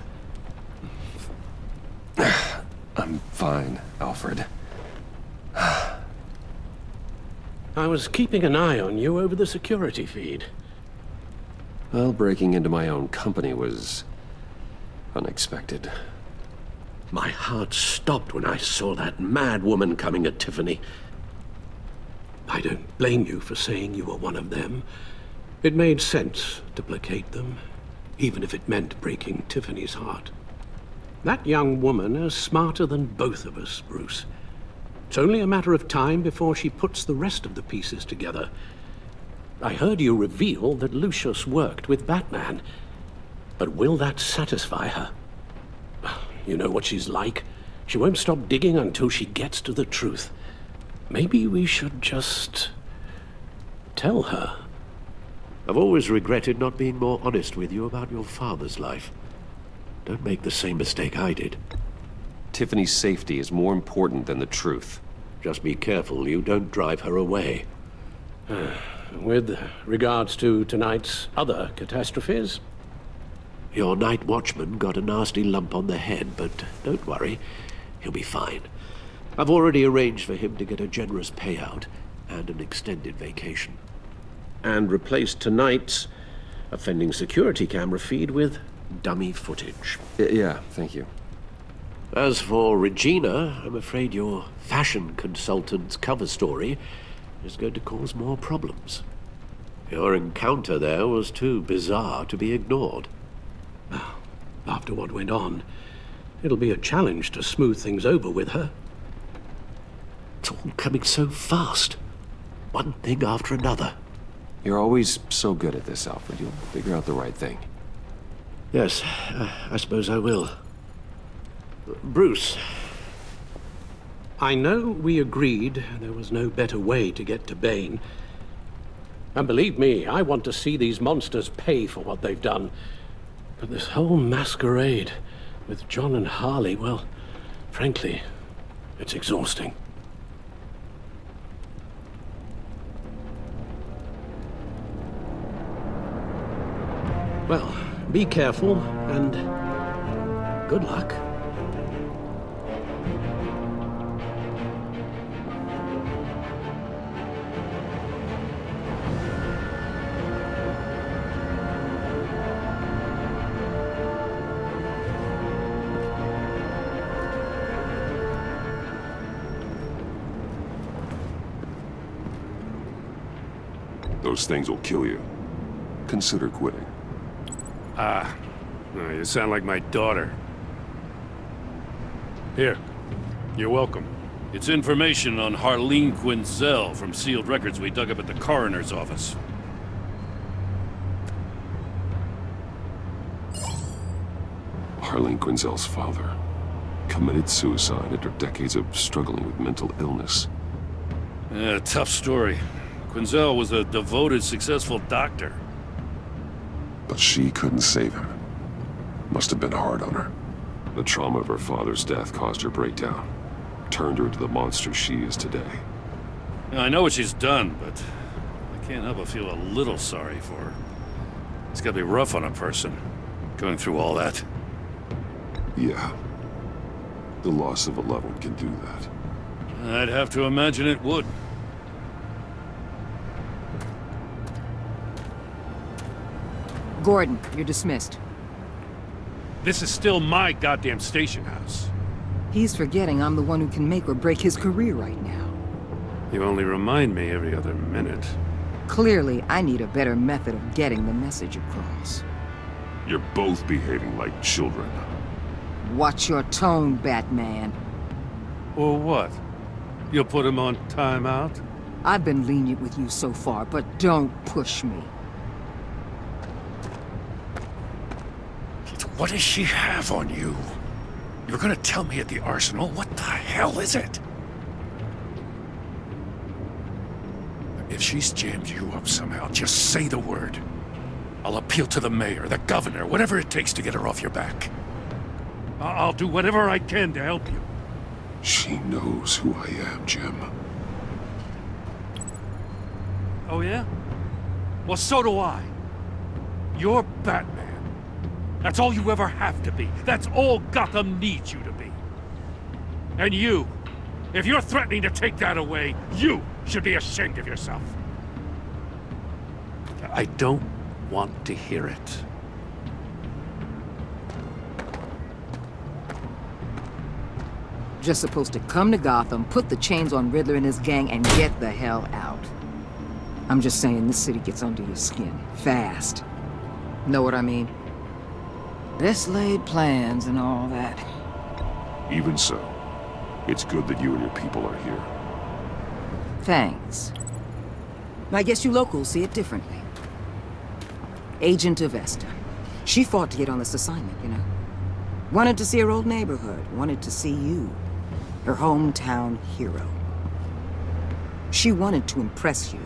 I'm fine, Alfred. I was keeping an eye on you over the security feed. Well, breaking into my own company was unexpected. My heart stopped when I saw that mad woman coming at Tiffany. I don't blame you for saying you were one of them. It made sense to placate them, even if it meant breaking Tiffany's heart. That young woman is smarter than both of us, Bruce. It's only a matter of time before she puts the rest of the pieces together. I heard you reveal that Lucius worked with Batman. But will that satisfy her? You know what she's like. She won't stop digging until she gets to the truth. Maybe we should just tell her. I've always regretted not being more honest with you about your father's life. Don't make the same mistake I did. Tiffany's safety is more important than the truth. Just be careful you don't drive her away. With regards to tonight's other catastrophes? Your night watchman got a nasty lump on the head, but don't worry, he'll be fine. I've already arranged for him to get a generous payout and an extended vacation. And replaced tonight's offending security camera feed with dummy footage. Yeah, thank you. As for Regina, I'm afraid your fashion consultant's cover story is going to cause more problems. Your encounter there was too bizarre to be ignored. After what went on, it'll be a challenge to smooth things over with her. It's all coming so fast. One thing after another. You're always so good at this, Alfred. You'll figure out the right thing. Yes, I suppose I will. Bruce. I know we agreed there was no better way to get to Bane. And believe me, I want to see these monsters pay for what they've done. But this whole masquerade with John and Harley, well, frankly, it's exhausting. Well, be careful, and good luck. Those things will kill you. Consider quitting. You sound like my daughter. Here, you're welcome. It's information on Harleen Quinzel from sealed records we dug up at the coroner's office. Harleen Quinzel's father committed suicide after decades of struggling with mental illness. Yeah, tough story. Quinzel was a devoted, successful doctor. But she couldn't save him. Must have been hard on her. The trauma of her father's death caused her breakdown. Turned her into the monster she is today. I know what she's done, but I can't help but feel a little sorry for her. It's gotta be rough on a person, going through all that. Yeah. The loss of a loved one can do that. I'd have to imagine it would. Gordon, you're dismissed. This is still my goddamn station house. He's forgetting I'm the one who can make or break his career right now. You only remind me every other minute. Clearly, I need a better method of getting the message across. You're both behaving like children. Watch your tone, Batman. Or what? You'll put him on timeout? I've been lenient with you so far, but don't push me. What does she have on you? You're gonna tell me at the arsenal? What the hell is it? If she's jammed you up somehow, just say the word. I'll appeal to the mayor, the governor, whatever it takes to get her off your back. I'll do whatever I can to help you. She knows who I am, Jim. Oh yeah? Well, so do I. You're Batman. That's all you ever have to be. That's all Gotham needs you to be. And you, if you're threatening to take that away, you should be ashamed of yourself. I don't want to hear it. Just supposed to come to Gotham, put the chains on Riddler and his gang, and get the hell out. I'm just saying, this city gets under your skin. Fast. Know what I mean? Best laid plans and all that. Even so, it's good that you and your people are here. Thanks. I guess you locals see it differently. Agent Avesta. She fought to get on this assignment, you know. Wanted to see her old neighborhood. Wanted to see you. Her hometown hero. She wanted to impress you.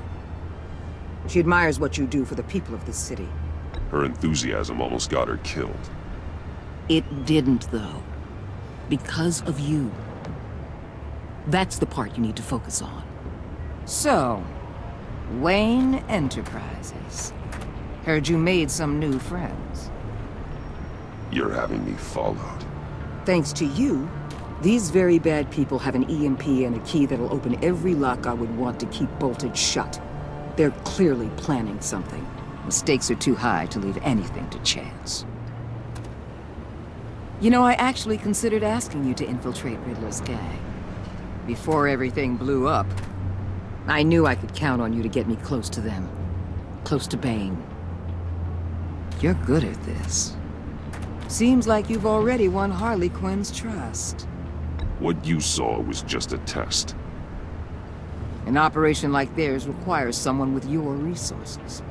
She admires what you do for the people of this city. Her enthusiasm almost got her killed. It didn't, though. Because of you. That's the part you need to focus on. So, Wayne Enterprises. Heard you made some new friends. You're having me followed. Thanks to you, these very bad people have an EMP and a key that'll open every lock I would want to keep bolted shut. They're clearly planning something. The stakes are too high to leave anything to chance. You know, I actually considered asking you to infiltrate Riddler's gang. Before everything blew up, I knew I could count on you to get me close to them. Close to Bane. You're good at this. Seems like you've already won Harley Quinn's trust. What you saw was just a test. An operation like theirs requires someone with your resources.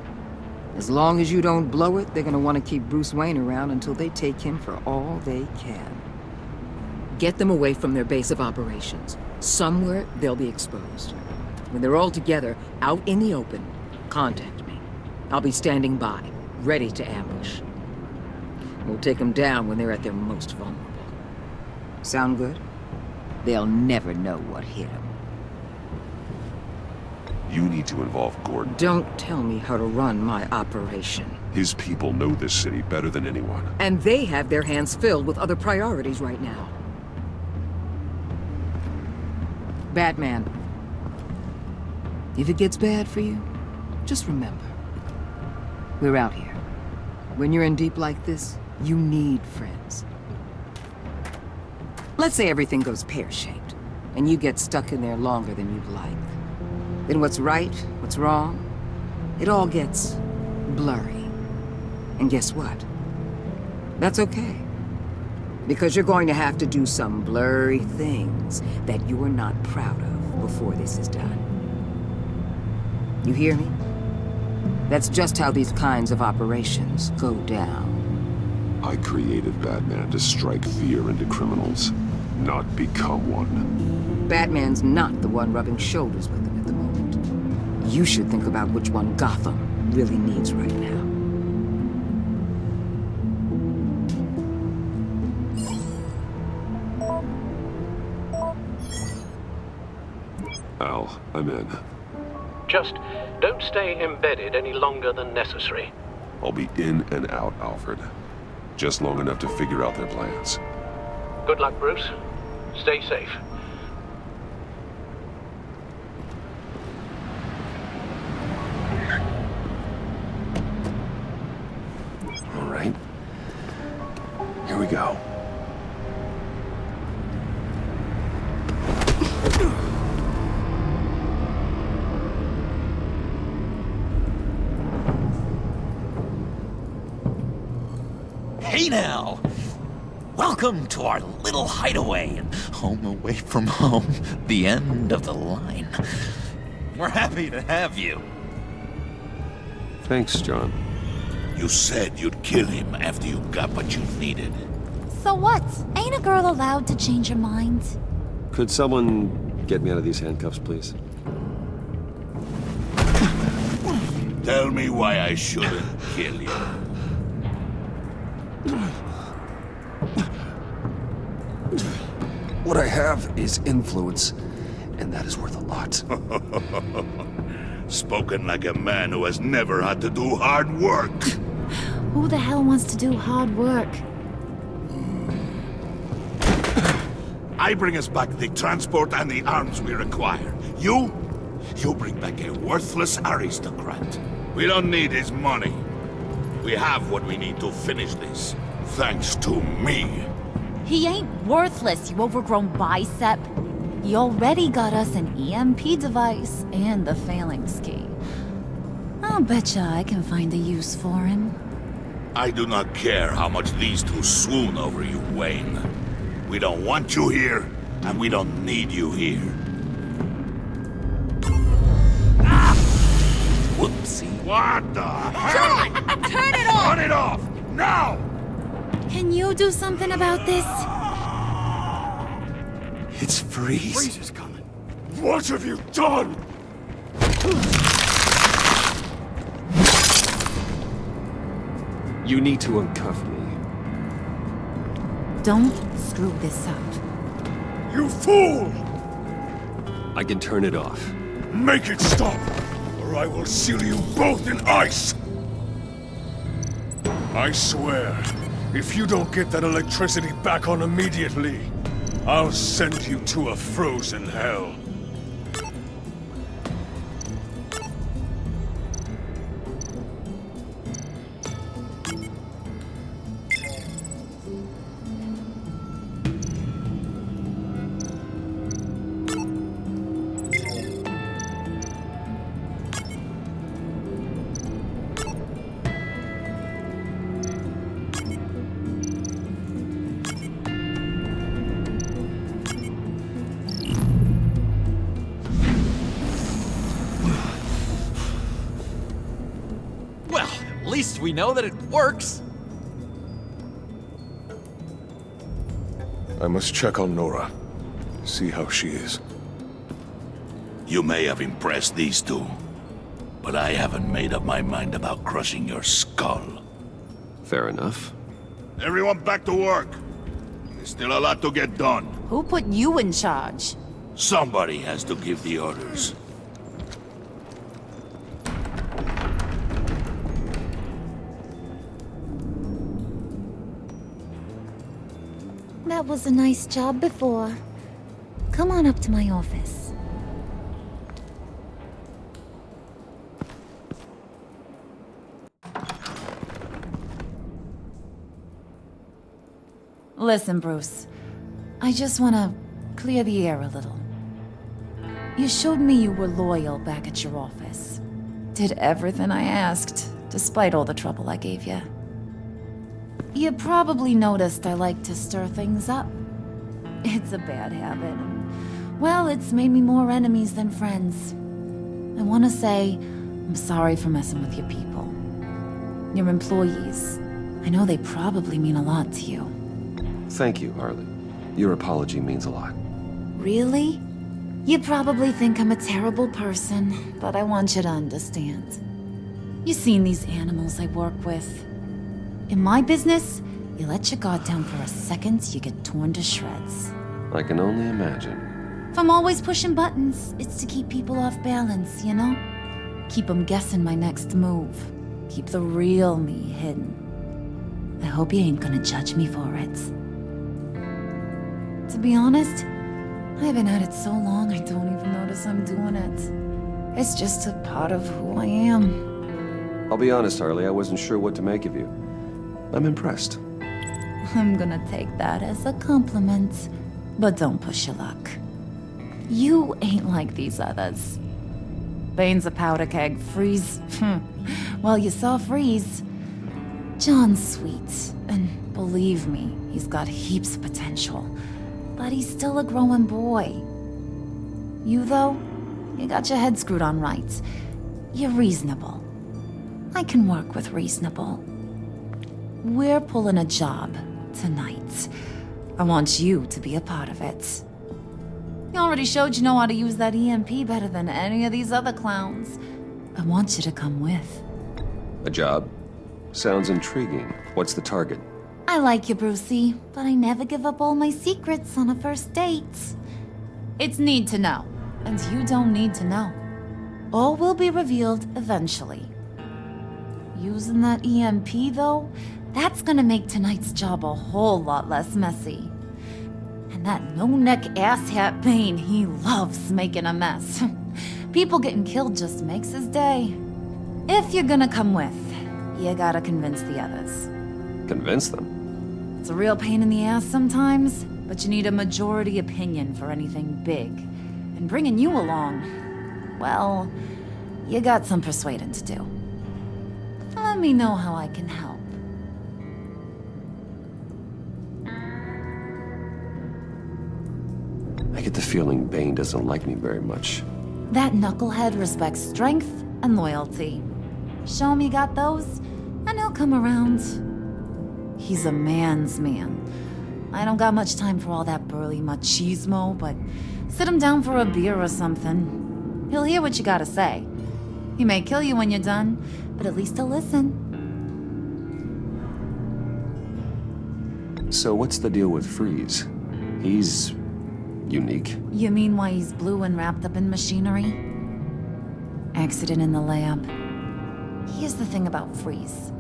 As long as you don't blow it, they're gonna want to keep Bruce Wayne around until they take him for all they can. Get them away from their base of operations. Somewhere they'll be exposed. When they're all together, out in the open, contact me. I'll be standing by, ready to ambush. We'll take them down when they're at their most vulnerable. Sound good? They'll never know what hit them. You need to involve Gordon. Don't tell me how to run my operation. His people know this city better than anyone. And they have their hands filled with other priorities right now. Batman. If it gets bad for you, just remember. We're out here. When you're in deep like this, you need friends. Let's say everything goes pear-shaped, and you get stuck in there longer than you'd like. Then what's right, what's wrong, it all gets blurry. And guess what? That's okay. Because you're going to have to do some blurry things that you're not proud of before this is done. You hear me? That's just how these kinds of operations go down. I created Batman to strike fear into criminals, not become one. Batman's not the one rubbing shoulders with them at the moment. You should think about which one Gotham really needs right now. Al, I'm in. Just don't stay embedded any longer than necessary. I'll be in and out, Alfred. Just long enough to figure out their plans. Good luck, Bruce. Stay safe. All right. Here we go. Hey now! Welcome to our little hideaway and home away from home, the end of the line. We're happy to have you. Thanks, John. You said you'd kill him after you got what you needed. So what? Ain't a girl allowed to change her mind? Could someone get me out of these handcuffs, please? Tell me why I shouldn't kill you. What I have is influence, and that is worth a lot. Spoken like a man who has never had to do hard work. Who the hell wants to do hard work? I bring us back the transport and the arms we require. You bring back a worthless aristocrat. We don't need his money. We have what we need to finish this, thanks to me. He ain't worthless, you overgrown bicep. He already got us an EMP device and the phalanx key. I'll betcha I can find a use for him. I do not care how much these two swoon over you, Wayne. We don't want you here, and we don't need you here. Ah! Whoopsie. What the hell? John! Turn it off! Turn it off! Now! Can you do something about this? It's Freeze. Freeze is coming. What have you done? You need to uncuff me. Don't screw this up. You fool! I can turn it off. Make it stop, or I will seal you both in ice! I swear, if you don't get that electricity back on immediately, I'll send you to a frozen hell. At least we know that it works. I must check on Nora. See how she is. You may have impressed these two, but I haven't made up my mind about crushing your skull. Fair enough. Everyone back to work. There's still a lot to get done. Who put you in charge? Somebody has to give the orders. That was a nice job before. Come on up to my office. Listen, Bruce. I just want to clear the air a little. You showed me you were loyal back at your office. Did everything I asked, despite all the trouble I gave you. You probably noticed I like to stir things up. It's a bad habit, and, well, it's made me more enemies than friends. I want to say I'm sorry for messing with your people. Your employees. I know they probably mean a lot to you. Thank you, Harley. Your apology means a lot. Really? You probably think I'm a terrible person, but I want you to understand. You've seen these animals I work with. In my business, you let your guard down for a second, you get torn to shreds. I can only imagine. If I'm always pushing buttons, it's to keep people off balance, you know? Keep them guessing my next move. Keep the real me hidden. I hope you ain't gonna judge me for it. To be honest, I've been at it so long I don't even notice I'm doing it. It's just a part of who I am. I'll be honest, Harley, I wasn't sure what to make of you. I'm impressed. I'm gonna take that as a compliment, but don't push your luck. You ain't like these others. Bane's a powder keg, Freeze. Well, you saw Freeze. John's sweet, and believe me, he's got heaps of potential. But he's still a growing boy. You, though, you got your head screwed on right. You're reasonable. I can work with reasonable. We're pulling a job tonight. I want you to be a part of it. You already showed you know how to use that EMP better than any of these other clowns. I want you to come with. A job? Sounds intriguing. What's the target? I like you, Brucey, but I never give up all my secrets on a first date. It's need to know, and you don't need to know. All will be revealed eventually. Using that EMP, though, that's gonna make tonight's job a whole lot less messy. And that no-neck asshat Bane, he loves making a mess. People getting killed just makes his day. If you're gonna come with, you gotta convince the others. Convince them? It's a real pain in the ass sometimes, but you need a majority opinion for anything big. And bringing you along, well, you got some persuading to do. Let me know how I can help. I get the feeling Bane doesn't like me very much. That knucklehead respects strength and loyalty. Show him you got those, and he'll come around. He's a man's man. I don't got much time for all that burly machismo, but sit him down for a beer or something. He'll hear what you gotta say. He may kill you when you're done, but at least he'll listen. So what's the deal with Freeze? He's unique. You mean why he's blue and wrapped up in machinery? Accident in the lab. Here's the thing about Freeze.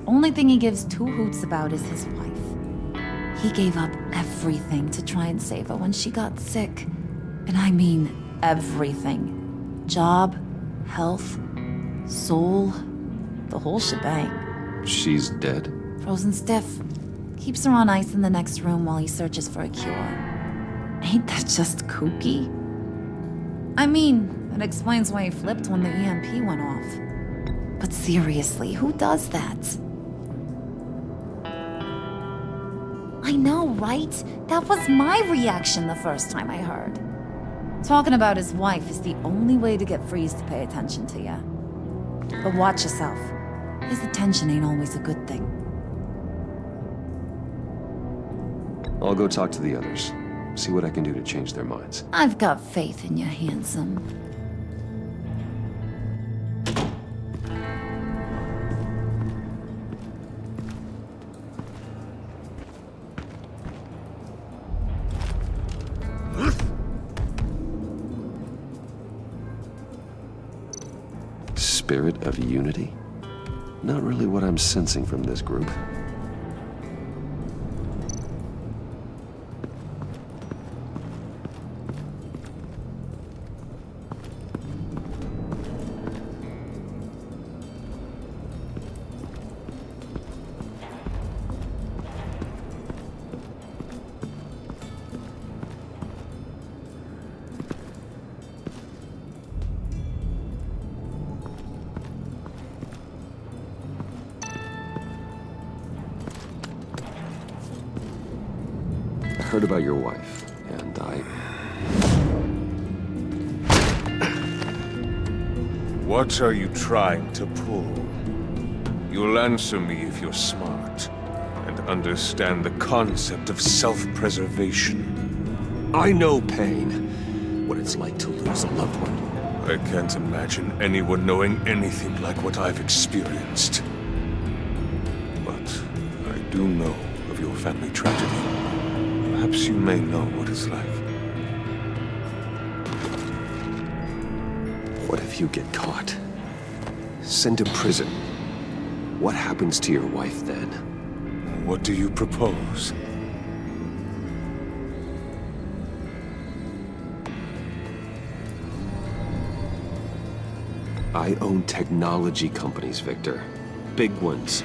Only thing he gives two hoots about is his wife. He gave up everything to try and save her when she got sick. And I mean everything. Job, health, soul, the whole shebang. She's dead? Frozen stiff. Keeps her on ice in the next room while he searches for a cure. Ain't that just kooky? I mean, it explains why he flipped when the EMP went off. But seriously, who does that? I know, right? That was my reaction the first time I heard. Talking about his wife is the only way to get Freeze to pay attention to you. But watch yourself. His attention ain't always a good thing. I'll go talk to the others. See what I can do to change their minds. I've got faith in you, handsome. Spirit of unity? Not really what I'm sensing from this group. I heard about your wife, and What are you trying to pull? You'll answer me if you're smart and understand the concept of self-preservation. I know pain. What it's like to lose a loved one. I can't imagine anyone knowing anything like what I've experienced. But I do know of your family tragedy. Perhaps you may know what it's like. What if you get caught? Sent to prison? What happens to your wife then? What do you propose? I own technology companies, Victor. Big ones.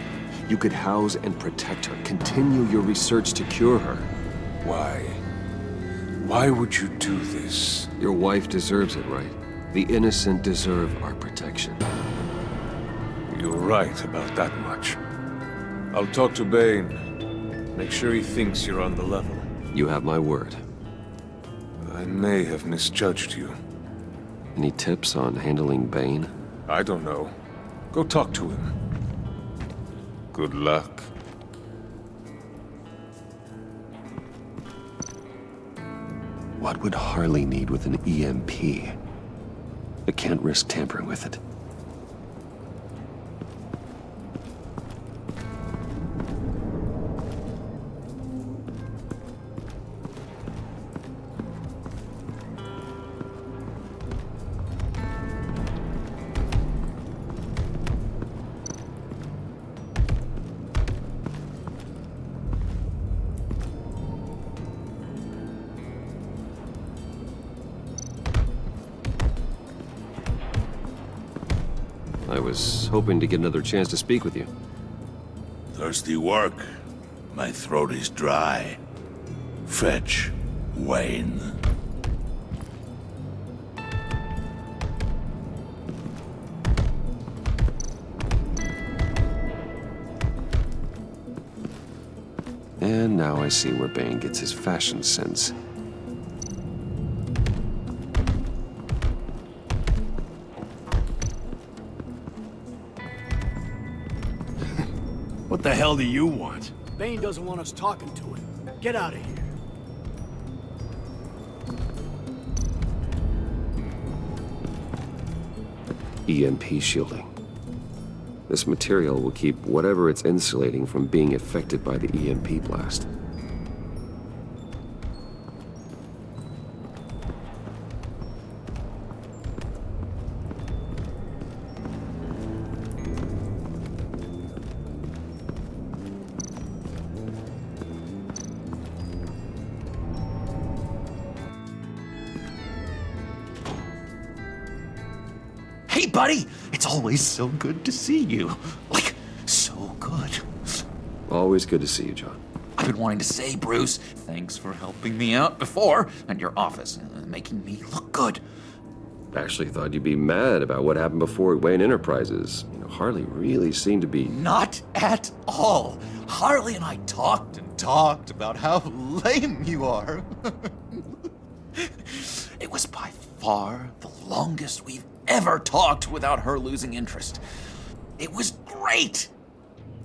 You could house and protect her. Continue your research to cure her. Why? Why would you do this? Your wife deserves it, right? The innocent deserve our protection. You're right about that much. I'll talk to Bane. Make sure he thinks you're on the level. You have my word. I may have misjudged you. Any tips on handling Bane? I don't know. Go talk to him. Good luck. What would Harley need with an EMP? I can't risk tampering with it. I was hoping to get another chance to speak with you. Thirsty work. My throat is dry. Fetch Wayne. And now I see where Bane gets his fashion sense. What the hell do you want? Bane doesn't want us talking to him. Get out of here. EMP shielding. This material will keep whatever it's insulating from being affected by the EMP blast. Hey, buddy! It's always so good to see you. Like, so good. Always good to see you, John. I've been wanting to say, Bruce, thanks for helping me out before at your office, making me look good. Actually thought you'd be mad about what happened before at Wayne Enterprises. You know, Harley really seemed to be... Not at all. Harley and I talked and talked about how lame you are. It was by far the longest we've ever talked without her losing interest. It was great.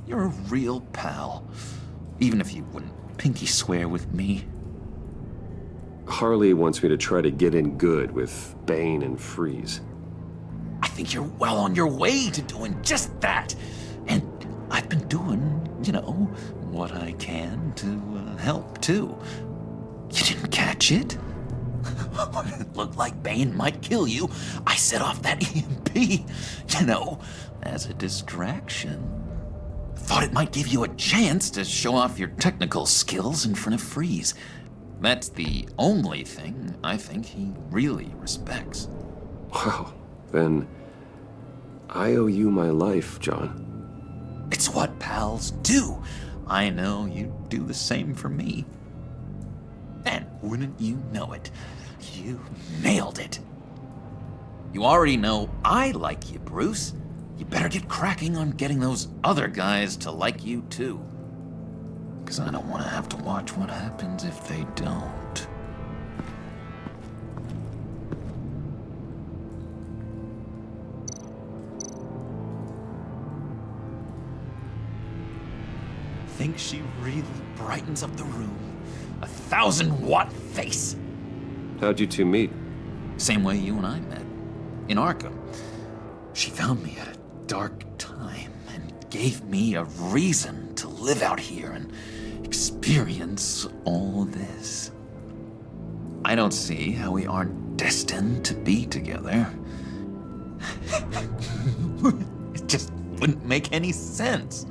You're a real pal, even if you wouldn't pinky swear with me. Harley wants me to try to get in good with Bane and Freeze. I think you're well on your way to doing just that. And I've been doing, you know, what I can to help too. You didn't catch it? It looked like Bane might kill you. I set off that EMP, you know, as a distraction. Thought it might give you a chance to show off your technical skills in front of Freeze. That's the only thing I think he really respects. Wow, then I owe you my life, John. It's what pals do. I know you'd do the same for me. And wouldn't you know it, you nailed it. You already know I like you, Bruce. You better get cracking on getting those other guys to like you too. 'Cause I don't want to have to watch what happens if they don't. Think she really brightens up the room. 1,000-watt face. How'd you two meet? Same way you and I met. In Arkham. She found me at a dark time and gave me a reason to live out here and experience all this. I don't see how we aren't destined to be together. It just wouldn't make any sense.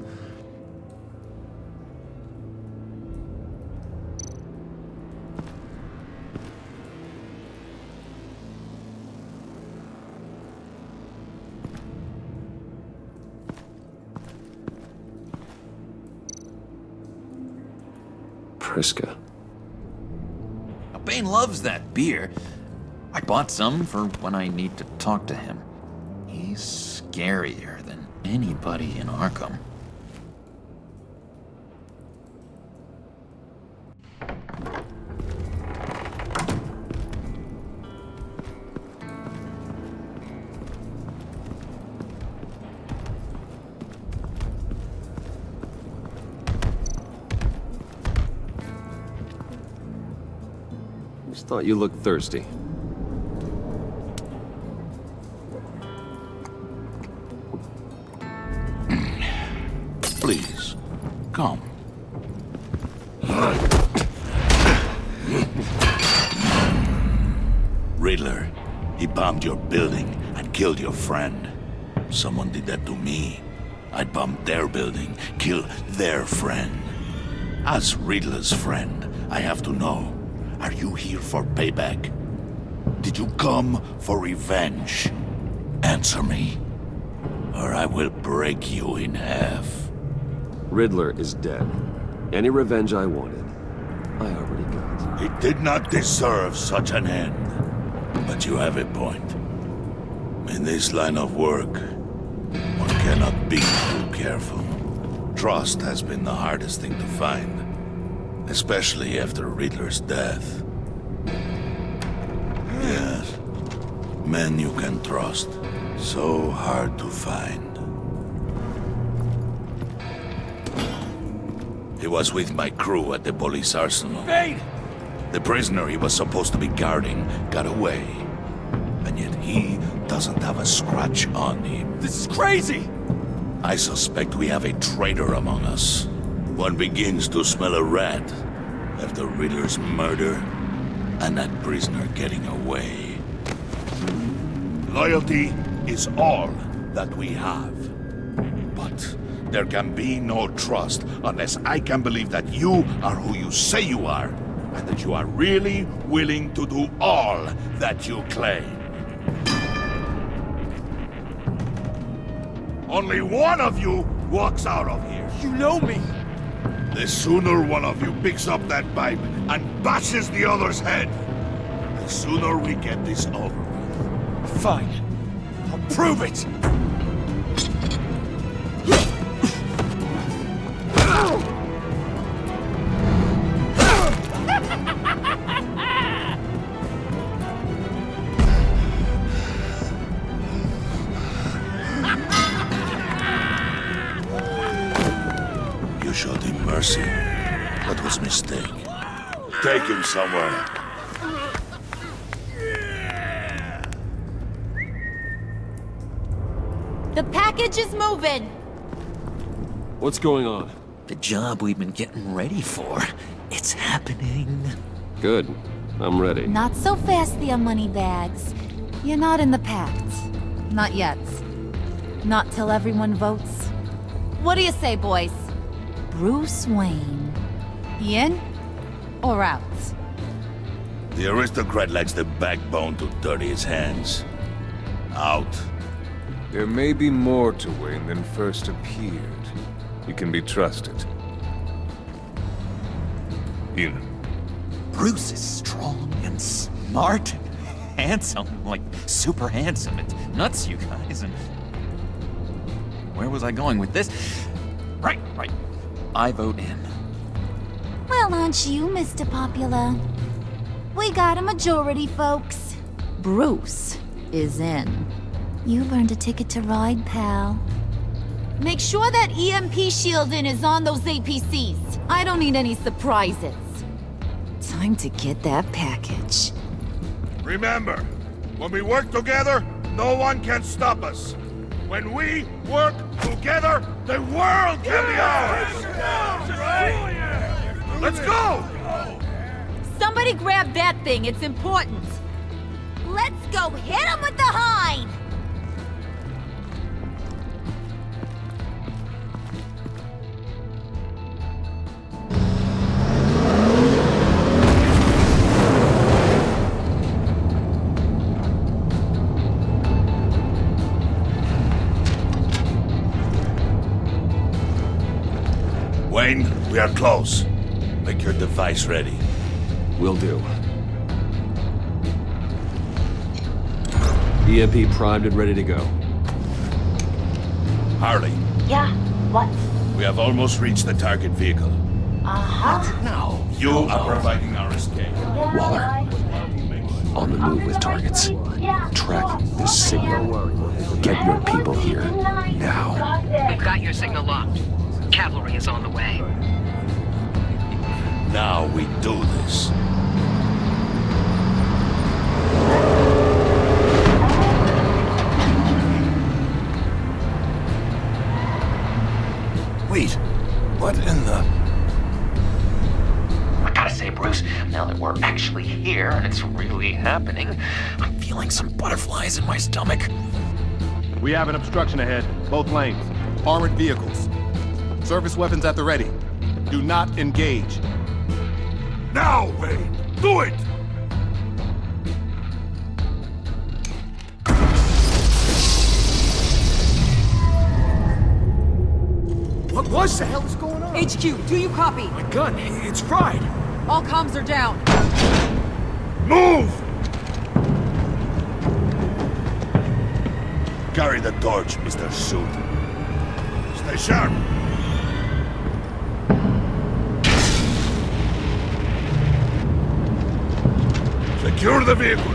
Priska. Now, Bane loves that beer. I bought some for when I need to talk to him. He's scarier than anybody in Arkham. Thought you looked thirsty. Please, come. Riddler, he bombed your building and killed your friend. Someone did that to me. I'd bomb their building, kill their friend. As Riddler's friend, I have to know, are you here for payback? Did you come for revenge? Answer me, or I will break you in half. Riddler is dead. Any revenge I wanted, I already got. He did not deserve such an end. But you have a point. In this line of work, one cannot be too careful. Trust has been the hardest thing to find, especially after Riddler's death. Yes, men you can trust, so hard to find. He was with my crew at the police arsenal. Bane! The prisoner he was supposed to be guarding got away. And yet he doesn't have a scratch on him. This is crazy! I suspect we have a traitor among us. One begins to smell a rat after Riddler's murder and that prisoner getting away. Loyalty is all that we have. But there can be no trust unless I can believe that you are who you say you are, and that you are really willing to do all that you claim. Only one of you walks out of here. You know me! The sooner one of you picks up that pipe and bashes the other's head, the sooner we get this over with. Fine. I'll prove it! You showed him mercy. That was a mistake. Take him somewhere. The package is moving! What's going on? The job we've been getting ready for. It's happening. Good. I'm ready. Not so fast, the Moneybags. You're not in the Pact. Not yet. Not till everyone votes. What do you say, boys? Bruce Wayne. In or out? The aristocrat lacks the backbone to dirty his hands. Out. There may be more to Wayne than first appeared. You can be trusted. In. Bruce is strong and smart and handsome, like super handsome. It's nuts, you guys. And where was I going with this? Right. I vote in. Well, aren't you, Mr. Popular? We got a majority, folks. Bruce is in. You've earned a ticket to ride, pal. Make sure that EMP shielding is on those APCs. I don't need any surprises. Time to get that package. Remember, when we work together, no one can stop us. When we work together, the world can be ours! Let's go! Somebody grab that thing, it's important. Let's go hit him with the hind! Wayne, we are close. Make your device ready. Will do. EMP primed and ready to go. Harley, Yeah, what? we have almost reached the target vehicle. Uh-huh. No. You are providing our escape. Waller, on the move with targets. Track this signal. Get your people here, now. We've got your signal locked. Cavalry is on the way. Now we do this. What in the... I gotta say, Bruce, now that we're actually here and it's really happening, I'm feeling some butterflies in my stomach. We have an obstruction ahead, both lanes. Armored vehicles. Service weapons at the ready. Do not engage. Now, Wayne! Do it! What the hell is going on? HQ, do you copy? My gun, it's fried. All comms are down. Move! Carry the torch, Mr. Suit. Stay sharp. Secure the vehicle.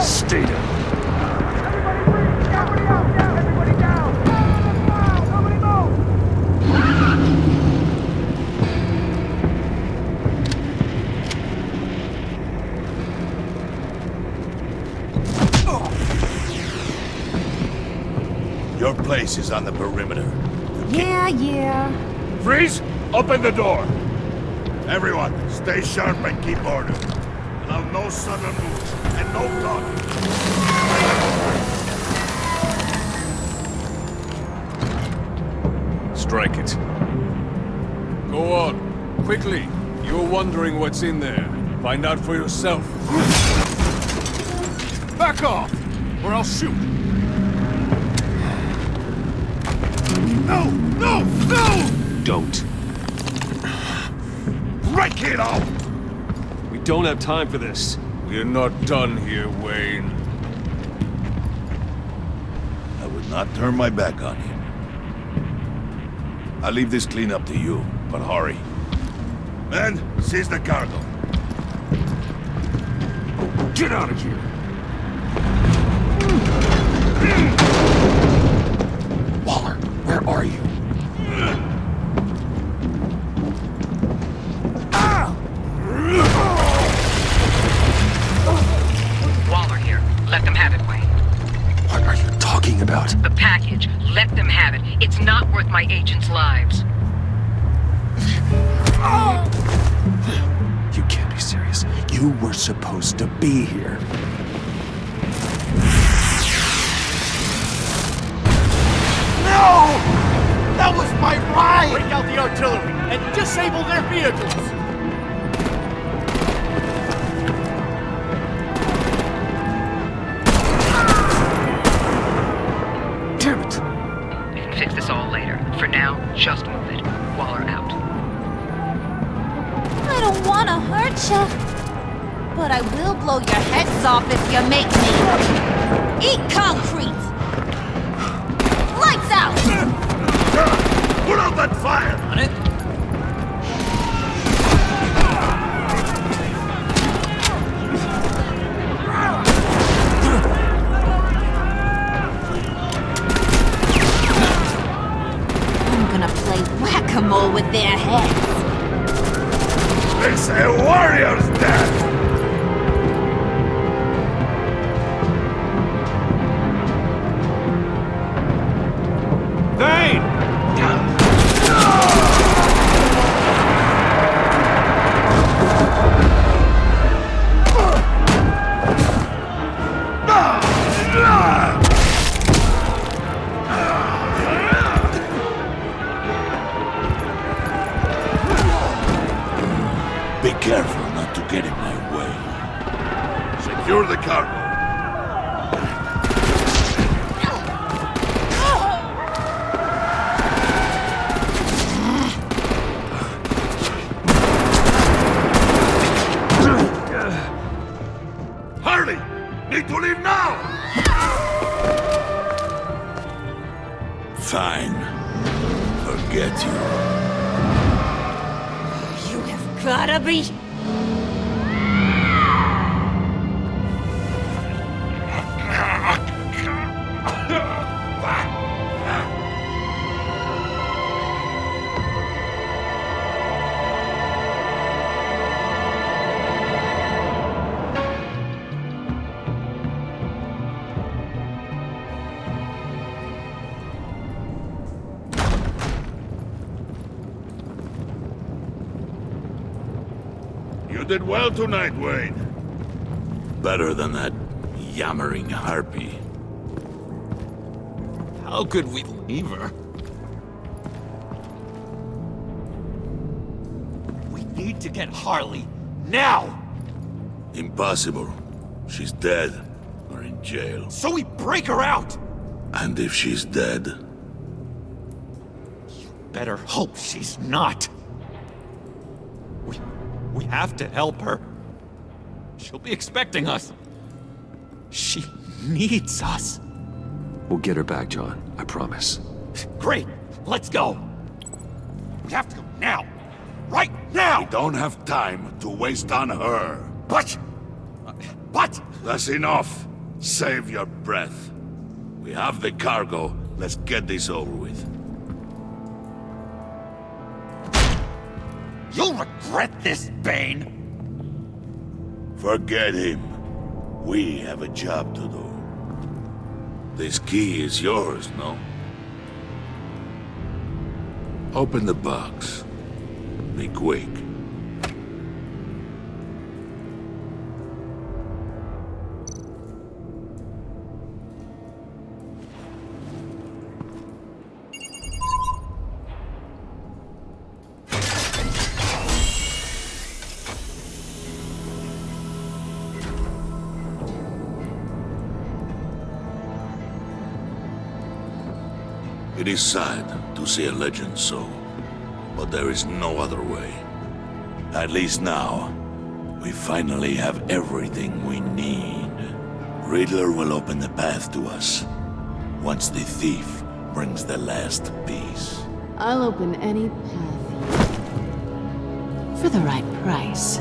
Stay down. Your place is on the perimeter. Yeah. Freeze! Open the door! Everyone, stay sharp and keep order. Allow no sudden moves and no talking. Strike it. Go on. Quickly. You're wondering what's in there. Find out for yourself. Back off, or I'll shoot. No! No! No! Don't. Break it off! We don't have time for this. We're not done here, Wayne. I would not turn my back on him. I'll leave this cleanup to you, but hurry. Men, seize the cargo. Get out of here! Waller, where are you? Waller here. Let them have it, Wayne. What are you talking about? The package. Let them have it. It's not worth my agents' lives. You can't be serious. You were supposed to be here. No! That was my ride! Break out the artillery and disable their vehicles! Damn it! We can fix this all later. For now, just move it. Waller out. I don't want to hurt you, but I will blow your heads off if you make me. Eat concrete! Lights out! Put out that fire! On it? I'm gonna play whack-a-mole with their heads. It's a warrior's death! Thane! Be careful not to get in my way. Secure the cargo. Hurry! Need to leave now! Fine. Forget you. You have gotta be... You did well tonight, Wayne. Better than that yammering harpy. How could we leave her? We need to get Harley, now! Impossible. She's dead, or in jail. So we break her out! And if she's dead... Better hope she's not. We have to help her. She'll be expecting us. She needs us. We'll get her back, John. I promise. Great. Let's go. We have to go now. Right now! We don't have time to waste on her. But... That's enough. Save your breath. We have the cargo. Let's get this over with. You'll regret this, Bane! Forget him. We have a job to do. This key is yours, no? Open the box. Be quick. It is sad to see a legend so, but there is no other way. At least now, we finally have everything we need. Riddler will open the path to us, once the thief brings the last piece. I'll open any path for the right price.